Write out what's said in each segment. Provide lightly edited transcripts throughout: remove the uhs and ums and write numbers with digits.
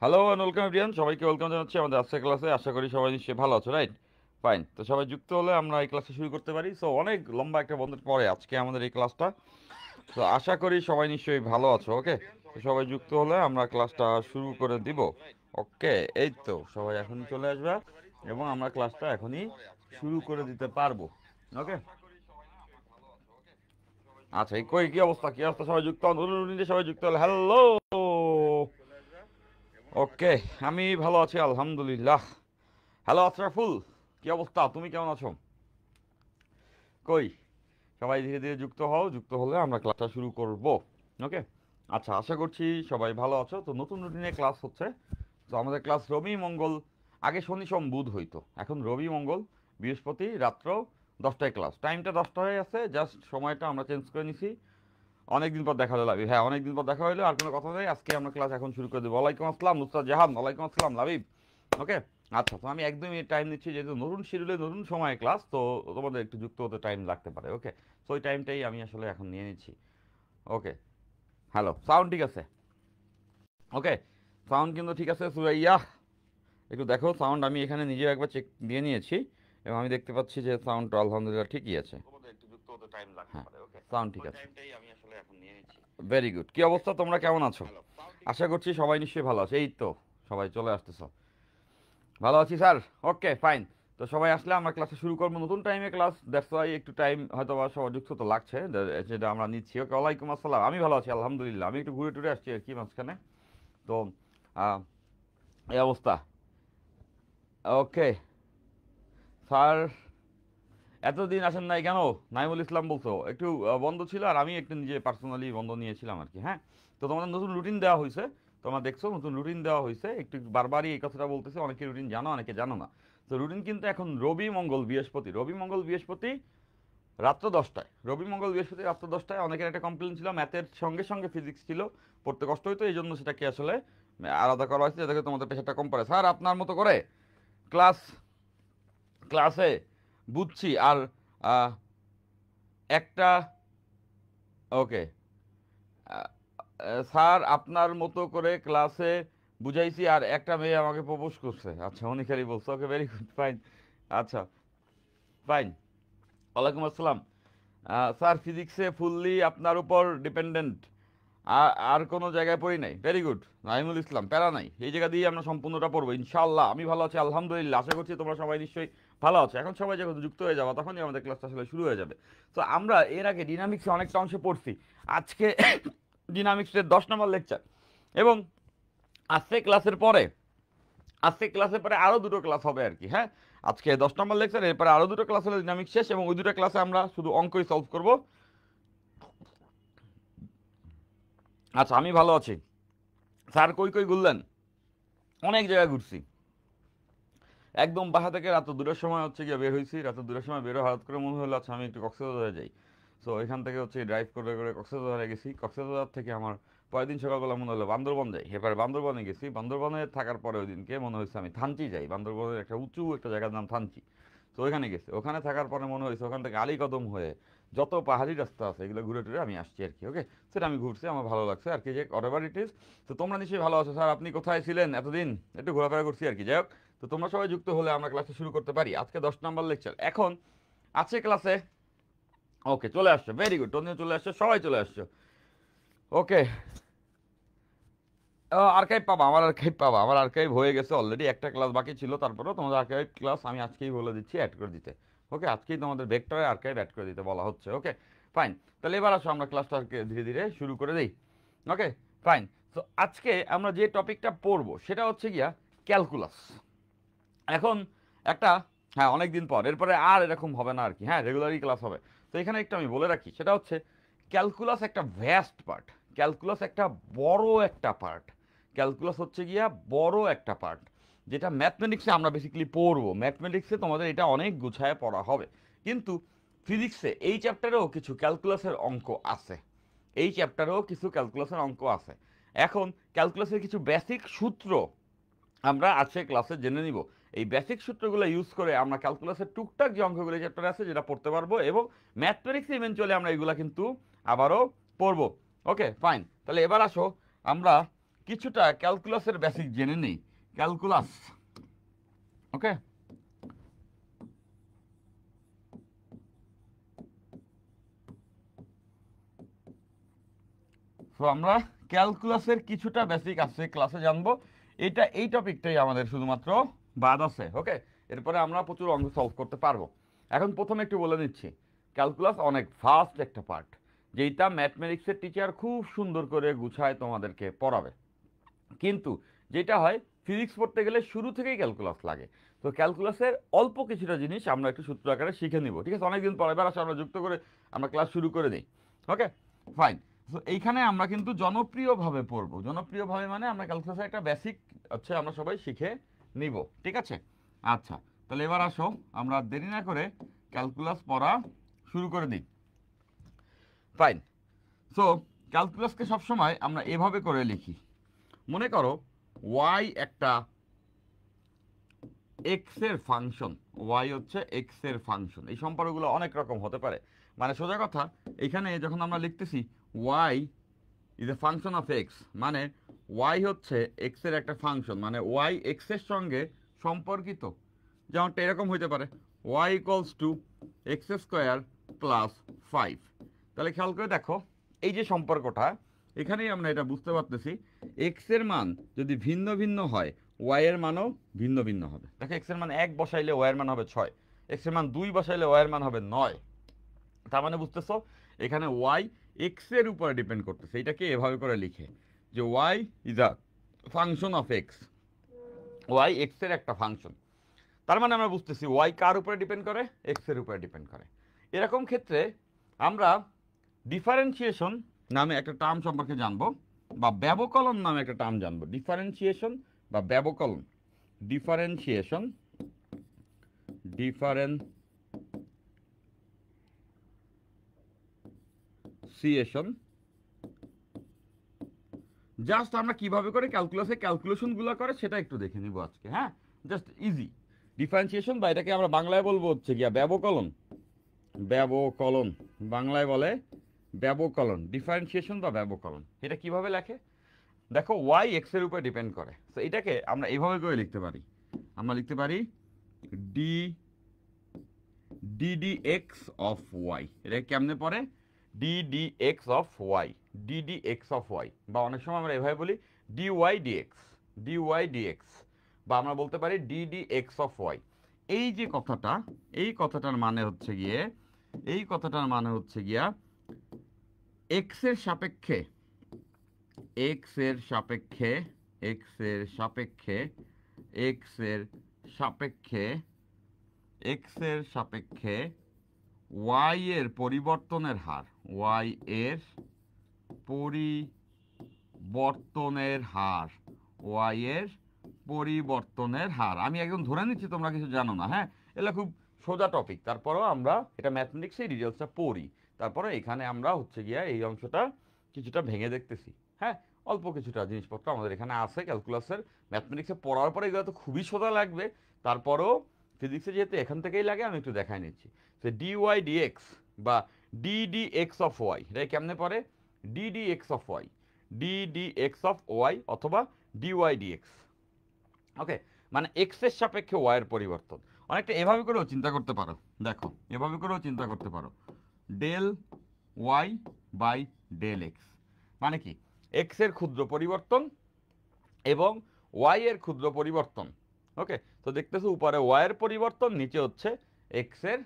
Hello and welcome everyone, সবাইকে welcome জানাচ্ছি আমাদের আজকের ক্লাসে। আশা করি সবাই নিশ্চয়ই ভালো আছো, রাইট? ফাইন। তো সবাই যুক্ত হলে আমরা এই ক্লাসে শুরু করতে পারি। সো অনেক লম্বা একটা বন্ধের পরে আজকে আমাদের এই ক্লাসটা। তো আশা করি সবাই নিশ্চয়ই ভালো আছো। ওকে, তো সবাই যুক্ত হলে আমরা ক্লাসটা শুরু করে দিব। ওকে, এই তো সবাই এখনই চলে আসবে এবং আমরা ক্লাসটা এখনই শুরু করে দিতে পারবো। ওকে, আচ্ছা, এই কই কি অবস্থা, কি অবস্থা? সবাই যুক্ত হন, সবাই যুক্ত হলে হ্যালো। ওকে, আমি ভালো আছি আলহামদুলিল্লাহ। হ্যালো আশরাফুল, কি অবস্থা? তুমি কেমন আছো? কই সবাই ধীরে ধীরে যুক্ত হও, যুক্ত হলে আমরা ক্লাসটা শুরু করব। ওকে, আচ্ছা, আশা করছি সবাই ভালো আছো। তো নতুন রুটিনে ক্লাস হচ্ছে। তো আমাদের ক্লাস রবি মঙ্গল, আগে শনি সোম বুধ হইতো, এখন রবি মঙ্গল বৃহস্পতি রাত্র 10টায় ক্লাস। টাইমটা 10টা হয়ে আছে, জাস্ট সময়টা আমরা চেঞ্জ করে নিছি। অনেকদিন পর দেখা হলো লাবিব, হ্যাঁ অনেকদিন পর দেখা হলো। আর কোনো কথা নেই, আজকে আমরা ক্লাস এখন শুরু করে দেবো। ওয়ালাইকুম আসসালাম নুসরাত জাহান, ওয়ালাইকুম আসসালাম লাবিব। ওকে, আচ্ছা, তো আমি 1-2 মিনিট টাইম নিচ্ছি, যেহেতু নতুন শিডিউলে নতুন সময়ে ক্লাস, তো তোমাদের একটু যুক্ত হতে টাইম লাগতে পারে। ওকে, তো ওই টাইমটাই আমি আসলে এখন নিয়ে নিচ্ছি। ওকে, হ্যালো, সাউন্ড ঠিক আছে? ওকে, সাউন্ড কিন্তু ঠিক আছে সুরাইয়া? একটু দেখো সাউন্ড, আমি এখানে নিজে একবার চেক দিয়ে নিয়েছি এবং আমি দেখতে পাচ্ছি যে সাউন্ড আলহামদুলিল্লাহ ঠিকই আছে। হ্যাঁ, সাউন্ড ঠিক আছে। Very good. কি অবস্থা, তোমরা কেমন আছো? আশা করছি সবাই নিশ্চয়ই ভালো আছে। এই তো সবাই চলে আসতেছ। ভালো আছি স্যার। ওকে, ফাইন। তো সবাই আসলে আমরা ক্লাসে শুরু করবো, নতুন টাইমে ক্লাস, দ্যাটস ওয়াই একটু টাইম হয়তো বা সবার যুক্ত তো লাগছে, যেটা আমরা নিচ্ছি। ওকে, ওয়ালাইকুম আসসালাম। আমি ভালো আছি আলহামদুলিল্লাহ। আমি একটু ঘুরে টুরে আসছি আর কি মাঝখানে। তো আহ, এই অবস্থা। ওকে স্যার, এতদিন আসেন নাই কেন? নাইমুল ইসলাম বলছো একটু বন্ধ ছিল, আর আমি একটু নিজে পার্সোনালি বন্ধ নিয়েছিলাম আর কি। হ্যাঁ, তো তোমাদের নতুন রুটিন দেওয়া হয়েছে, তোমরা দেখছো নতুন রুটিন দেওয়া হয়েছে। একটু বারবারই এই কথাটা বলতেছে, অনেকে রুটিন জানো অনেকে জানো না। তো রুটিন কিন্তু এখন রবি মঙ্গল বৃহস্পতি, রবি মঙ্গল বৃহস্পতি রাত্র 10টায়, রবি মঙ্গল বৃহস্পতি রাত্র 10টায়। অনেকের একটা কমপ্লেন ছিল, ম্যাথের সঙ্গে সঙ্গে ফিজিক্স ছিল, পড়তে কষ্ট হইতো, এই জন্য সেটাকে আসলে আলাদা করা হয়েছে, যাতে করে তোমাদের পেশাটা কম পড়ে। স্যার আপনার মতো করে ক্লাস, ক্লাসে বুঝছি আর আহ, একটা, ওকে, স্যার আপনার মতো করে ক্লাসে বুঝাইছি আর একটা মেয়ে আমাকে প্রপোজ করছে। আচ্ছা, উনি খালি বলছে। ওকে, ভেরি গুড, ফাইন। আচ্ছা, ফাইন। ওয়ালাইকুম আসসালাম। স্যার ফিজিক্সে ফুললি আপনার উপর ডিপেন্ডেন্ট, আর কোনো জায়গায় পড়ি নাই। ভেরি গুড নাইমুল ইসলাম, প্যারা নাই, এই জায়গা দিয়ে আমরা সম্পূর্ণটা পড়বো ইনশাআল্লাহ। আমি ভালো আছি আলহামদুলিল্লাহ। আশা করছি তোমরা সবাই নিশ্চয়ই ভালো আছো। এখন সবাই যখন যুক্ত হয়ে যাবে তখনই আমাদের ক্লাসটা আসলে শুরু হয়ে যাবে। তো আমরা এর আগে ডিনামিক্সে অনেকটা অংশে পড়ছি। আজকে ডিনামিক্সের 10 নম্বর লেকচার, এবং আজকে ক্লাসের পরে, আজকে ক্লাসের পরে আরও দুটো ক্লাস হবে আর কি। হ্যাঁ, আজকে 10 নম্বর লেকচার, এরপরে আরও দুটো ক্লাস হলে ডিনামিক্স শেষ, এবং ওই দুটো ক্লাসে আমরা শুধু অঙ্কই সলভ করবো। আচ্ছা, আমি ভালো আছি। স্যার কই কই ঘুরলেন? অনেক জায়গায় ঘুরছি, একদম বাসা থেকে রাত 2টার সময় হচ্ছে গিয়ে বের হয়েছি। রাত 2টার সময় বেরো হঠাৎ করে মনে হলো আচ্ছা আমি একটু কক্সবাজারে যাই। সো এখান থেকে হচ্ছে ড্রাইভ করে করে কক্সবাজারে গেছি। কক্সবাজার থেকে আমার পরের দিন সকালবেলা মনে হলো বান্দরবন যাই। এবারে বান্দরবনে গেছি। বান্দরবনে থাকার পরে ওই দিনকে মনে হয়েছে আমি থানচি যাই। বান্দরবনের একটা উঁচু একটা জায়গার নাম থানচি। তো ওইখানে গেছি, ওখানে থাকার পরে মনে হয়েছে ওখান থেকে আলীকদম হয়ে যত পাহাড়ি রাস্তা আছে এগুলো ঘুরে টুরে আমি আসছি আর কি। ওকে, সেটা আমি ঘুরছি, আমার ভালো লাগছে আর কি, যে অরেভার ইট ইজ। তো তোমরা নিশ্চয়ই ভালো আছো। স্যার আপনি কোথায় ছিলেন এতদিন? একটু ঘোরাফেরা করছি আর কি। যাই হোক, তো তোমরা সবাই যুক্ত হলে আমরা ক্লাসে শুরু করতে পারি। আজকে 10 নম্বর লেকচার এখন আছে ক্লাসে। ওকে, চলে আসছো, ভেরি গুড। টনিও চলে আসছো, সবাই চলে আসছো। ওকে, আর্কাইভ পাবা, আমার আর্কাইভ পাবা, আমার আর্কাইভ হয়ে গেছে অলরেডি। একটা ক্লাস বাকি ছিল, তারপরেও তোমাদের আর্কাইভ ক্লাস আমি আজকেই বলে দিচ্ছি অ্যাড করে দিতে। ওকে, আজকেই তোমাদের ভেক্টরে আর্কাইভ অ্যাড করে দিতে বলা হচ্ছে। ওকে, ফাইন। তাহলে এবার আসো আমরা ক্লাসটাকে ধীরে ধীরে শুরু করে দিই। ওকে, ফাইন। তো আজকে আমরা যে টপিকটা পড়বো সেটা হচ্ছে গিয়া ক্যালকুলাস। এখন একটা, হ্যাঁ অনেক দিন পর, এরপরে আর এরকম হবে না আর কি। হ্যাঁ, রেগুলারই ক্লাস হবে। তো এখানে একটু আমি বলে রাখি, সেটা হচ্ছে ক্যালকুলাস একটা ভ্যাস্ট পার্ট, ক্যালকুলাস একটা বড় একটা পার্ট, ক্যালকুলাস হচ্ছে গিয়া বড় একটা পার্ট, যেটা ম্যাথমেটিক্সে আমরা বেসিক্যালি পড়বো। ম্যাথমেটিক্সে তোমাদের এটা অনেক গুছায় পড়া হবে, কিন্তু ফিজিক্সে এই চ্যাপ্টারেও কিছু ক্যালকুলাসের অঙ্ক আছে, এই চ্যাপ্টারেও কিছু ক্যালকুলাসের অঙ্ক আছে। এখন ক্যালকুলাসের কিছু বেসিক সূত্র আমরা আজকে ক্লাসে জেনে নিব। এই বেসিক সূত্রগুলো ইউজ করে আমরা ক্যালকুলাসের টুকটাক যে অঙ্কগুলো চ্যাপ্টার আছে যেটা পড়তে পারবো, এবং ম্যাথমেটিক্সে ইভেনচুয়ালি আমরা এগুলা কিন্তু আবারও পড়বো। ওকে ফাইন, তাহলে এবার আসো আমরা কিছুটা ক্যালকুলাসের বেসিক জেনে নিই। ক্যালকুলাস, ওকে, তো আমরা ক্যালকুলাসের কিছুটা বেসিক আছে ক্লাসে জানবো। এই টপিকটাই আমাদের শুধুমাত্র বাদ আছে। ওকে, এরপরে আমরা প্রচুর অঙ্ক সলভ করতে পারবো। এখন প্রথমে একটু বলে নিচ্ছি, ক্যালকুলাস অনেক ফাস্ট একটা পার্ট, যেটা ম্যাথমেটিক্সের টিচার খুব সুন্দর করে গুছায় তোমাদেরকে পড়াবে। কিন্তু যেটা হয়, ফিজিক্স পড়তে গেলে শুরু থেকেই ক্যালকুলাস লাগে। তো ক্যালকুলাসের অল্প কিছুটা জিনিস আমরা একটু সূত্র আকারে শিখে নিব, ঠিক আছে? অনেকদিন পরে এবার আসলে আমরা যুক্ত করে আমরা ক্লাস শুরু করে দিই। ওকে ফাইন, তো এইখানে আমরা কিন্তু জনপ্রিয়ভাবে পড়বো। জনপ্রিয়ভাবে মানে আমরা ক্যালকুলাসের একটা বেসিক হচ্ছে আমরা সবাই শিখে নিব, ঠিক আছে? আচ্ছা, তাহলে এবার আসো আমরা দেরি না করে ক্যালকুলাস পড়া শুরু করে দিই। ফাইন, সো ক্যালকুলাসকে সবসময় আমরা এভাবে করে লিখি। মনে করো ওয়াই একটা এক্স এর ফাংশন, ওয়াই হচ্ছে এক্স এর ফাংশন। এই সম্পর্কগুলো অনেক রকম হতে পারে, মানে সোজা কথা এখানে যখন আমরা লিখতেছি y is a function of x, মানে ওয়াই হচ্ছে এক্স এর একটা ফাংশন, মানে ওয়াই এক্স এর সঙ্গে সম্পর্কিত। যেমনটা এরকম হইতে পারে y equals to x square plus 5। তাহলে খেয়াল করে দেখো এই যে সম্পর্কটা, এখানেই আমরা এটা বুঝতে পারতেছি এক্স এর মান যদি ভিন্ন ভিন্ন হয় ওয়াই এর মানও ভিন্ন ভিন্ন হবে। দেখো এক্স এর মান 1 বসাইলে ওয়াই এর মান হবে 6, এক্স এর মান 2 বসাইলে ওয়াই এর মান হবে 9। তার মানে বুঝতেছো এখানে ওয়াই এক্স এর উপরে ডিপেন্ড করতেছে। এটাকে এভাবে করে লিখে যে y is a function of x, y x এর একটা ফাংশন। তার মানে আমরা বুঝতেছি ওয়াই কার উপরে ডিপেন্ড করে? এক্স এর উপরে ডিপেন্ড করে। এরকম ক্ষেত্রে আমরা ডিফারেন্সিয়েশন নামে একটা টার্ম সম্পর্কে জানবো, বা ব্যবকলন নামে একটা টার্ম জানবো। ডিফারেন্সিয়েশন বা ব্যবকলন, ডিফারেন্সিয়েশন, ডিফারেন্সিয়েশন জাস্ট আমরা কিভাবে করে ক্যালকুলাসে ক্যালকুলেশনগুলো করে সেটা একটু দেখে নিব আজকে। হ্যাঁ, জাস্ট ইজি ডিফারেন্সিয়েশন, বা এটাকে আমরা বাংলায় বলবো হচ্ছে গিয়া ব্যবকলন। ব্যবকলন বাংলায় বলে ব্যবকলন, ডিফারেন্সিয়েশন বা ব্যবকলন। এটা কিভাবে লেখে দেখো, ওয়াই এক্স এর উপর ডিপেন্ড করে, তো এটাকে আমরা এইভাবে করে লিখতে পারি। আমরা লিখতে পারি d d x of y. এটা কেমনে পড়ে? D x of y, d x of y, বা অনেক সময় আমরা এভাবে বলি ডিওয়াই ডিএক্স, বা আমরা বলতে পারি ডি এক্স অফ ওয়াই। এই যে কথাটা, এই কথাটার মানে হচ্ছে গিয়ে, এই কথাটার মানে হচ্ছে গিয়া এক্স এর সাপেক্ষে, এক্স এর সাপেক্ষে, এক্স এর সাপেক্ষে, এক্স এর সাপেক্ষে, এক্স এর সাপেক্ষে ওয়াই এর পরিবর্তনের হার, ওয়াই এর পরিবর্তনের হার, ওয়াই এর পরিবর্তনের হার। আমি একদম ধরে নিচ্ছি তোমরা কিছু জানো না, হ্যাঁ, এগুলো খুব সোজা টপিক, তারপরেও আমরা এটা ম্যাথমেটিক্সের ডিটেলসটা পড়ি, তারপরে এখানে আমরা হচ্ছে গিয়া এই অংশটা কিছুটা ভেঙে দেখতেছি। হ্যাঁ, অল্প কিছুটা জিনিসপত্র আমাদের এখানে আছে ক্যালকুলাসের। ম্যাথমেটিক্সে পড়ার পরে এগুলো তো খুবই সোজা লাগবে, তারপরেও ফিজিক্সে যেহেতু এখান থেকেই লাগে আমি একটু দেখাই নিচ্ছি। সে ডিওয়াই ডিএক্স বা ডি এক্স অফ ওয়াই, এটা কেমনে পড়ে? D x of y, d x of y অথবা ডিওয়াই ডিএক্স। ওকে, মানে এক্স এর সাপেক্ষে ওয়াই এর পরিবর্তন। অনেকটা এভাবে করেও চিন্তা করতে পারো, দেখো এভাবে করেও চিন্তা করতে পারো, del y by del x. মানে কি? এক্স এর ক্ষুদ্র পরিবর্তন এবং ওয়াই এর ক্ষুদ্র পরিবর্তন। ওকে, তো দেখতেছো উপরে ওয়াই এর পরিবর্তন, নিচে হচ্ছে এক্স এর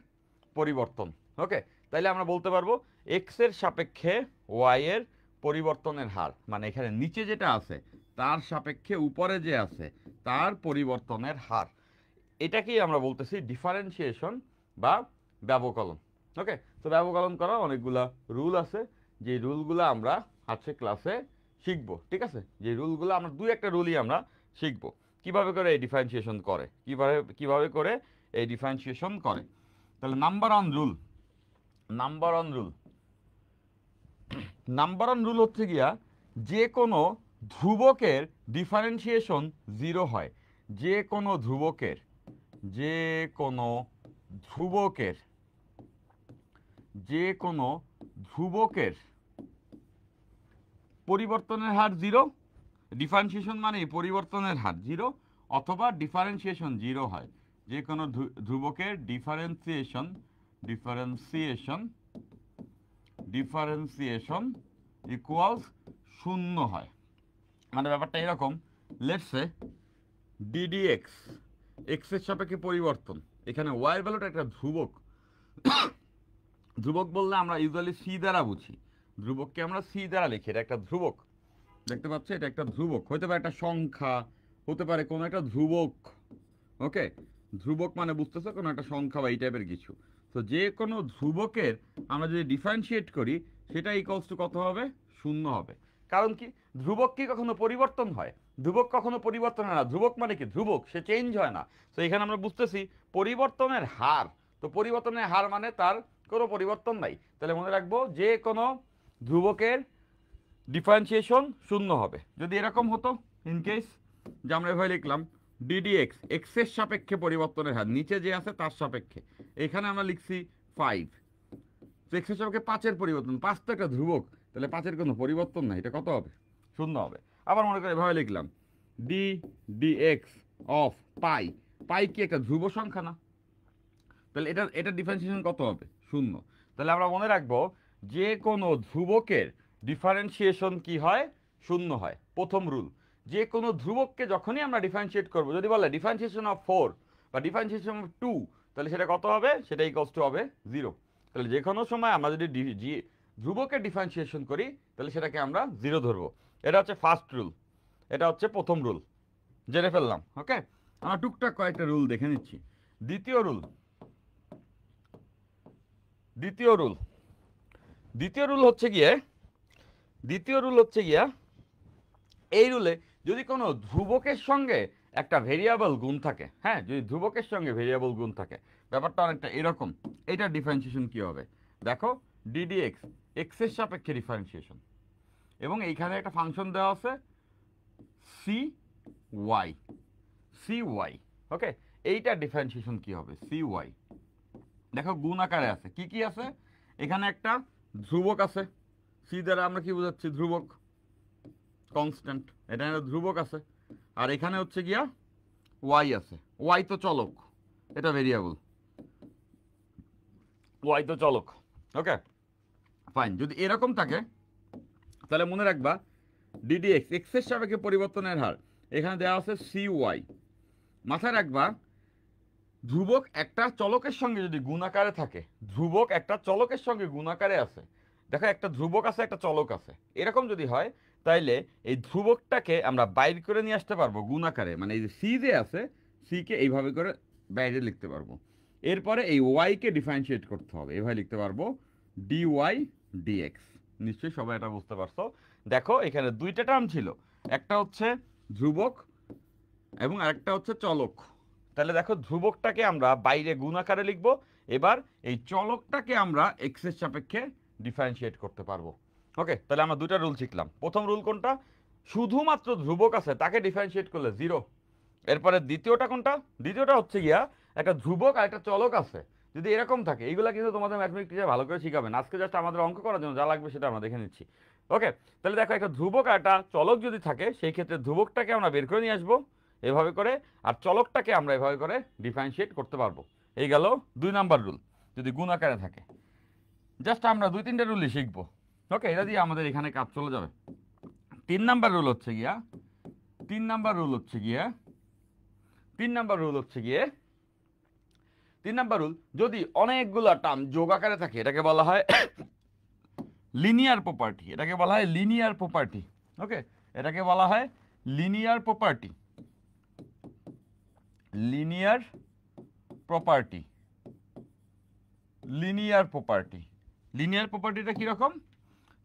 পরিবর্তন। ওকে, তাইলে আমরা বলতে পারবো এক্স এর সাপেক্ষে ওয়াই এর পরিবর্তনের হার, মানে এখানে নিচে যেটা আছে তার সাপেক্ষে উপরে যে আছে তার পরিবর্তনের হার। এটাকেই আমরা বলতেছি ডিফারেন্সিয়েশন বা ব্যবকলন। ওকে, তো ব্যবকলন করার অনেকগুলা রুল আছে, যে রুলগুলো আমরা আজকে ক্লাসে শিখবো, ঠিক আছে? যে রুলগুলো আমরা দুই একটা রুলই আমরা শিখবো কিভাবে করে এই ডিফারেন্সিয়েশন করে, কিভাবে করে এই ডিফারেন্সিয়েশন করে। তাহলে number on rule, number on rule number on rule হচ্ছে গিয়া যে কোনো ধ্রুবকের ডিফারেন্সিয়েশন জিরো হয়। যে কোনো ধ্রুবকের, যে কোনো ধ্রুবকের, যে কোনো ধ্রুবকের পরিবর্তনের হার জিরো, ডিফারেন্সিয়েশন মানে পরিবর্তনের হার জিরো অথবা ডিফারেন্সিয়েশন জিরো হয়। যে কোনো ধ্রুবকের ডিফারেন্সিয়েশন ডিফারেন্সিয়েশন ডিফারেন্সিয়েশন ইকুয়ালস শূন্য হয়। মানে ব্যাপারটা এরকম, লেটস সে ডিডিএক্স এক্সের সাপেক্ষে পরিবর্তন, এখানে ওয়াই এর ভ্যালুটা একটা ধ্রুবক। ধ্রুবক বললে আমরা ইউজুয়ালি সি দ্বারা বুঝি, ধ্রুবককে আমরা সি দ্বারা লিখি, এটা একটা ধ্রুবক। দেখতে পাচ্ছ, এটা একটা ধ্রুবক, হতে পারে একটা সংখ্যা, হতে পারে কোনো একটা ধ্রুবক। ওকে, ধ্রুবক মানে বুঝতেছো কোনো একটা সংখ্যা বা এই টাইপের কিছু। তো যে কোনো ধ্রুবকের আমরা যদি ডিফারেন্সিয়েট করি সেটা ইকুয়ালস টু কত হবে? শূন্য হবে। কারণ কি, ধ্রুবক কি কখনো পরিবর্তন হয়? ধ্রুবক কখনো পরিবর্তন হয় না। ধ্রুবক মানে কি? ধ্রুবক, সে চেঞ্জ হয় না। তো এখানে আমরা বুঝতেছি পরিবর্তনের হার, তো পরিবর্তনের হার মানে তার কোনো পরিবর্তন নাই। তাহলে মনে রাখবো যে কোনো ধ্রুবকের ডিফারেন্সিয়েশন শূন্য হবে। যদি এরকম হতো ইন কেস যে আমরা এভাবে লিখলাম ডিডিএক্স এক্সের সাপেক্ষে পরিবর্তনের হার, নিচে যে আছে তার সাপেক্ষে, এখানে আমরা লিখছি 5, তো এক্সের সাপেক্ষে 5-এর পরিবর্তন, 5 তো একটা ধ্রুবক, তাহলে 5-এর কোনো পরিবর্তন নাই, এটা কত হবে? শূন্য হবে। আবার মনে করে এভাবে লিখলাম ডিডিএক্স অফ পাই, পাই কি একটা ধ্রুব সংখ্যা না? তাহলে এটা ডিফারেন্সিয়েশন কত হবে? শূন্য। তাহলে আমরা মনে রাখবো যে কোনো ধ্রুবকের ডিফারেন্সিয়েশন কি হয়? শূন্য হয়। প্রথম রুল, যে কোনো ধ্রুবককে যখনই আমরা ডিফারেন্সিয়েট করব, যদি বলে ডিফারেন্সিয়েশন অফ 4 বা ডিফারেন্সিয়েশন অফ 2, তাহলে সেটা কত হবে? সেটা ইকুয়ালস টু হবে 0। তাহলে যে কোনো সময় আমরা যদি ধ্রুবকের ডিফারেন্সিয়েশন করি তাহলে সেটাকে আমরা 0 ধরবো। এটা হচ্ছে ফার্স্ট রুল, এটা হচ্ছে প্রথম রুল, জেনে ফেললাম। ওকে, আমরা টুকটাক কয়েকটা রুল দেখে নিচ্ছি। দ্বিতীয় রুল, দ্বিতীয় রুল দ্বিতীয় রুল হচ্ছে গিয়ে, দ্বিতীয় রুল হচ্ছে গিয়া এই রুলে যদি কোনো ধ্রুবকের সঙ্গে একটা ভেরিয়েবল গুণ থাকে, হ্যাঁ, যদি ধ্রুবকের সঙ্গে ভেরিয়েবল গুণ থাকে, ব্যাপারটা অনেকটা এরকম। এইটার ডিফারেন্সিয়েশন কি হবে? দেখো, ডিডিএক্স এক্সের সাপেক্ষে ডিফারেন্সিয়েশন, এবং এইখানে একটা ফাংশন দেওয়া আছে c y, c y. Okay, এইটার ডিফারেন্সিয়েশন কি হবে? C y. দেখো গুণ আকারে আছে, কি কি আছে? এখানে একটা ধ্রুবক আছে, সি দ্বারা আমরা কি বোঝাচ্ছি? ধ্রুবক, কনস্ট্যান্ট, এটা একটা ধ্রুবক আছে। আর এখানে হচ্ছে গিয়া ওয়াই আছে, ওয়াই তো চলক, এটা ভেরিয়েবল, ওয়াই তো চলক। ওকে ফাইন, যদি এরকম থাকে তাহলে মনে রাখবা ডিডিএক্স এক্সের সাপেক্ষে পরিবর্তনের হার, এখানে দেওয়া আছে সি ওয়াই। মাথায় রাখবা ধ্রুবক একটা চলকের সঙ্গে যদি গুণাকারে থাকে, ধ্রুবক একটা চলকের সঙ্গে গুণাকারে আছে, দেখো একটা ধ্রুবক আছে একটা চলক আছে, এরকম যদি হয় তাইলে এই ধ্রুবকটাকে আমরা বাইর করে নিয়ে আসতে পারবো গুণাকারে, মানে এই যে সি যে আছে, সি কে এইভাবে করে বাইরে লিখতে পারবো। এরপরে এই ওয়াই কে ডিফারেন্সিয়েট করতে হবে, এভাবে লিখতে পারবো ডি ওয়াই ডিএক্স। নিশ্চয়ই সবাই এটা বুঝতে পারছো। দেখো এখানে দুইটা টার্ম ছিল, একটা হচ্ছে ধ্রুবক এবং আরেকটা হচ্ছে চলক। তাহলে দেখো ধ্রুবকটাকে আমরা বাইরে গুণ আকারে লিখবো, এবার এই চলকটাকে আমরা এক্স এর সাপেক্ষে ডিফারেন্সিয়েট করতে পারবো। ওকে, তাহলে আমরা দুইটা রুল শিখলাম। প্রথম রুল কোনটা? শুধুমাত্র ধ্রুবক আছে তাকে ডিফারেন্সিয়েট করলে 0। এরপরে দ্বিতীয়টা কোনটা? দ্বিতীয়টা হচ্ছে গিয়া একটা ধ্রুবক আর একটা চলক আছে, যদি এরকম থাকে, এইগুলা কিন্তু তোমাদের ম্যাথমেটিক্স টিচার ভালো করে শিখাবেন। আজকে জাস্ট আমাদের অঙ্ক করার জন্য যা লাগবে সেটা আমরা দেখে নিচ্ছি। ওকে, তাহলে দেখো একটা ধ্রুবক আর একটা চলক যদি থাকে, সেই ক্ষেত্রে ধ্রুবকটাকে আমরা বের করে নিয়ে আসবো এভাবে করে, আর চলকটাকে আমরা এভাবে করে ডিফারেন্সিয়েট করতে পারবো। এই গেল 2 নাম্বার রুল, যদি গুণ আকারে থাকে। জাস্ট আমরা 2-3টে রুলই শিখবো। ওকে, এটা দিয়ে আমাদের এখানে কাজ চলে যাবে। 3 নাম্বার রুল হচ্ছে গিয়া, 3 নাম্বার রুল হচ্ছে গিয়া 3 নাম্বার রুল হচ্ছে গিয়ে 3 নাম্বার রুল, যদি অনেকগুলা টার্ম যোগ আকারে থাকে, এটাকে বলা হয় লিনিয়ার প্রপার্টি, এটাকে বলা হয় লিনিয়ার প্রপার্টি। ওকে, এটাকে বলা হয় linear property, linear property, linear property. Linear প্রপার্টিটা কিরকম?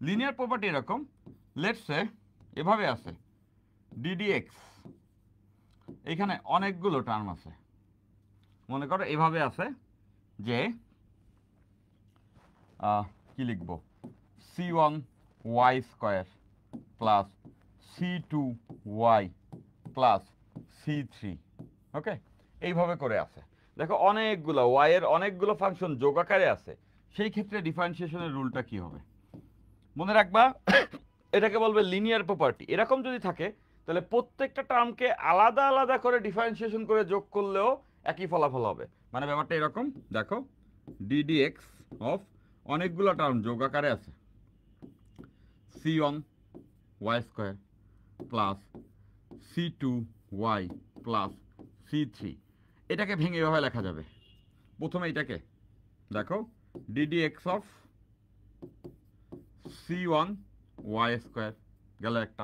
লিনিয়ার প্রপার্টি এরকম, লেটস সে এভাবে আছে ডিডিএক্স, এখানে অনেকগুলো টার্ম আছে, মনে করো এভাবে আছে যে কি লিখবো, c1y² plus c2y plus c3, ওকে, এইভাবে করে আছে। দেখো অনেকগুলো y এর অনেকগুলো ফাংশন যোগ আকারে আছে, সেই ক্ষেত্রে ডিফারেন্সিয়েশনের রুলটা কি হবে মনে রাখবা, এটাকে বলবে লিনিয়ার প্রপার্টি। এরকম যদি থাকে তাহলে প্রত্যেকটা টার্মকে আলাদা আলাদা করে ডিফারেন্সিয়েশন করে যোগ করলেও একই ফলাফল হবে। মানে ব্যাপারটা এরকম, দেখো ডিডিএক্স অফ অনেকগুলো টার্ম যোগ আকারে আছে, c1y² plus c2y plus c3, এটাকে ভেঙে এভাবে লেখা যাবে। প্রথমে এটাকে দেখো ডিডিএক্স অফ c1y² গেল একটা,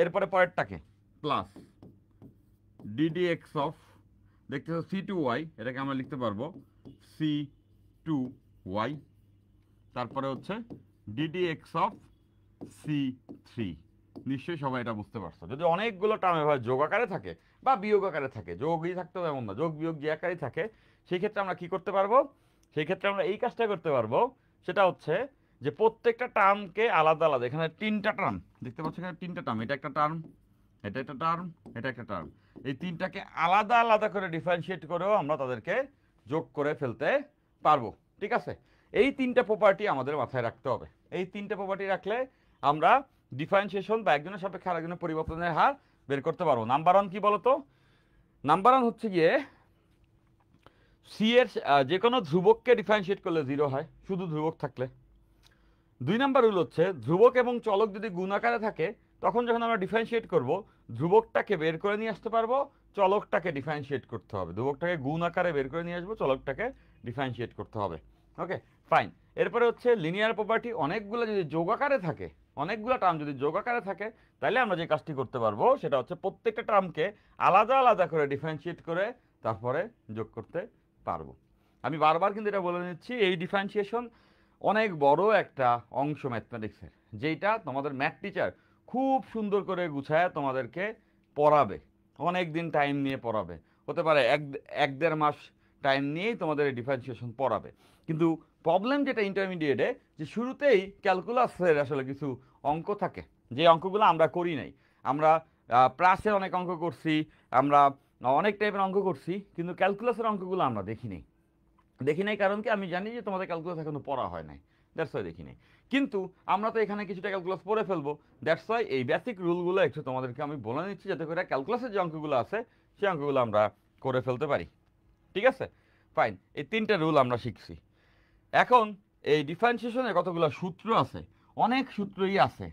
এরপরে পরেরটাকে প্লাস ডিডিএক্স অফ, দেখতেছো c2y, এটাকে আমরা লিখতে পারবো c2y, তারপরে হচ্ছে ডিডিএক্স অফ c3। নিশ্চয়ই সবাই এটা বুঝতে পারছো। যদি অনেকগুলো টার্ম এভাবে যোগ আকারে থাকে বা বিয়োগ আকারে থাকে, যোগই থাকতে হবে এমন না, যোগ বিয়োগ যে আকারেই থাকে, সেই ক্ষেত্রে আমরা কি করতে পারবো, সেই ক্ষেত্রে আমরা এই কাজটা করতে পারবো, সেটা হচ্ছে যে প্রত্যেকটা টার্মকে আলাদা আলাদা, এখানে তিনটা টার্ম দেখতে পাচ্ছ, এখানে তিনটা টার্ম, এটা একটা টার্ম, এটা একটা টার্ম, এটা একটা টার্ম, এই তিনটাকে আলাদা আলাদা করে ডিফারেন্সিয়েট করেও আমরা তাদেরকে যোগ করে ফেলতে পারবো। ঠিক আছে, এই তিনটা প্রপার্টি আমাদের মাথায় রাখতে হবে। এই তিনটা প্রপার্টি রাখলে আমরা ডিফারেন্সিয়েশন বা একজনের সাপেক্ষে আরেকজনের পরিবর্তনের হার বের করতে পারবো। নাম্বার ওয়ান কি বলতো, নাম্বার ওয়ান হচ্ছে গিয়ে সি এর যে কোনো ধ্রুবককে ডিফারেন্সিয়েট করলে 0 হয়, শুধু ধ্রুবক থাকলে। 2 নাম্বার রুল হচ্ছে ধ্রুবক এবং চলক যদি গুণ আকারে থাকে, তখন যখন আমরা ডিফারেন্সিয়েট করব, ধ্রুবকটাকে বের করে নিয়ে আসতে পারবো, চলকটাকে ডিফারেন্সিয়েট করতে হবে। ধ্রুবকটাকে গুণ আকারে বের করে নিয়ে আসবো, চলকটাকে ডিফারেন্সিয়েট করতে হবে। Okay fine. এরপরে হচ্ছে লিনিয়ার প্রপার্টি, অনেকগুলো যদি যোগ আকারে থাকে, অনেকগুলো টার্ম যদি যোগ আকারে থাকে, তাহলে আমরা যে কাজটি করতে পারবো সেটা হচ্ছে প্রত্যেকটা টার্মকে আলাদা আলাদা করে ডিফারেন্সিয়েট করে তারপরে যোগ করতে পারবো। আমি বারবার কিন্তু এটা বলে নিচ্ছি, এই ডিফারেন্সিয়েশন অনেক বড় একটা অংশ ম্যাথমেটিক্সের, যেটা তোমাদের ম্যাথ টিচার খুব সুন্দর করে গুছায় তোমাদেরকে পড়াবে, অনেক দিন টাইম নিয়ে পড়াবে, হতে পারে এক দেড় মাস টাইম নিয়েই তোমাদের এই ডিফারেন্সিয়েশন পড়াবে। কিন্তু প্রবলেম যেটা ইন্টারমিডিয়েটে, যে শুরুতেই ক্যালকুলাসের আসলে কিছু অঙ্ক থাকে, যে অঙ্কগুলো আমরা করি নাই। আমরা প্লাসের অনেক অঙ্ক করছি, আমরা অনেক টাইপের অঙ্ক করছি, কিন্তু ক্যালকুলাসের অঙ্কগুলো আমরা দেখি নাই কারণ কি, আমি জানি যে তোমাদের ক্যালকুলাস এখনো পড়া হয় নাই, দ্যাটস ওয়াই দেখি নাই। কিন্তু আমরা তো এখানে কিছুটা ক্যালকুলাস পড়ে ফেলবো, দ্যাটস ওয়াই এই বেসিক রুলগুলো একটু তোমাদেরকে আমি বলে নিচ্ছি, যাতে করে ক্যালকুলাসের যে অঙ্কগুলো আছে সেই অঙ্কগুলো আমরা করে ফেলতে পারি। ঠিক আছে ফাইন, এই তিনটে রুল আমরা শিখছি। এখন এই ডিফারেন্সিয়েশনের কতগুলো সূত্র আছে, অনেক সূত্রই আছে,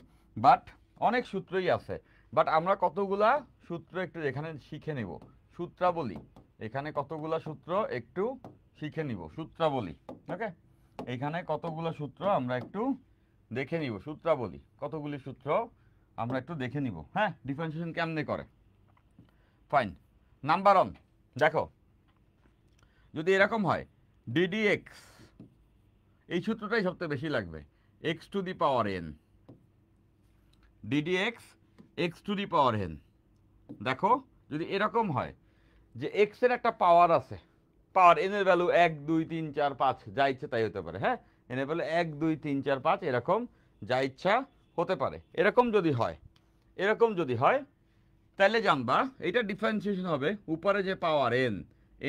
বাট আমরা কতগুলা সূত্র একটু এখানে শিখে নিব, সূত্রাবলী, এখানে কতগুলা সূত্র একটু শিখে নিব, সূত্রাবলী। ওকে, এইখানে কতগুলো সূত্র আমরা একটু দেখে নিব, সূত্রাবলী কতগুলি সূত্র আমরা একটু দেখে নিব। হ্যাঁ, ডিফারেন্সিয়েশন কেমনে করে। ফাইন, নাম্বার ওয়ান দেখো, যদি এরকম হয় ডিডিএক্স, এই সূত্রটাই সবচেয়ে বেশি লাগবে, x to the power N, ddx x to the power N. দেখো যদি এরকম হয় যে এক্স এর একটা পাওয়ার আছে, পাওয়ার এন এর ভ্যালু 1 2 3 4 5 যা ইচ্ছে তাই হতে পারে, হ্যাঁ, এন এর ভ্যালু 1 2 3 4 5 এরকম যা ইচ্ছা হতে পারে। এরকম যদি হয় তাহলে জানবা এটা ডিফারেন্সিয়েশন হবে, উপরে যে পাওয়ার এন,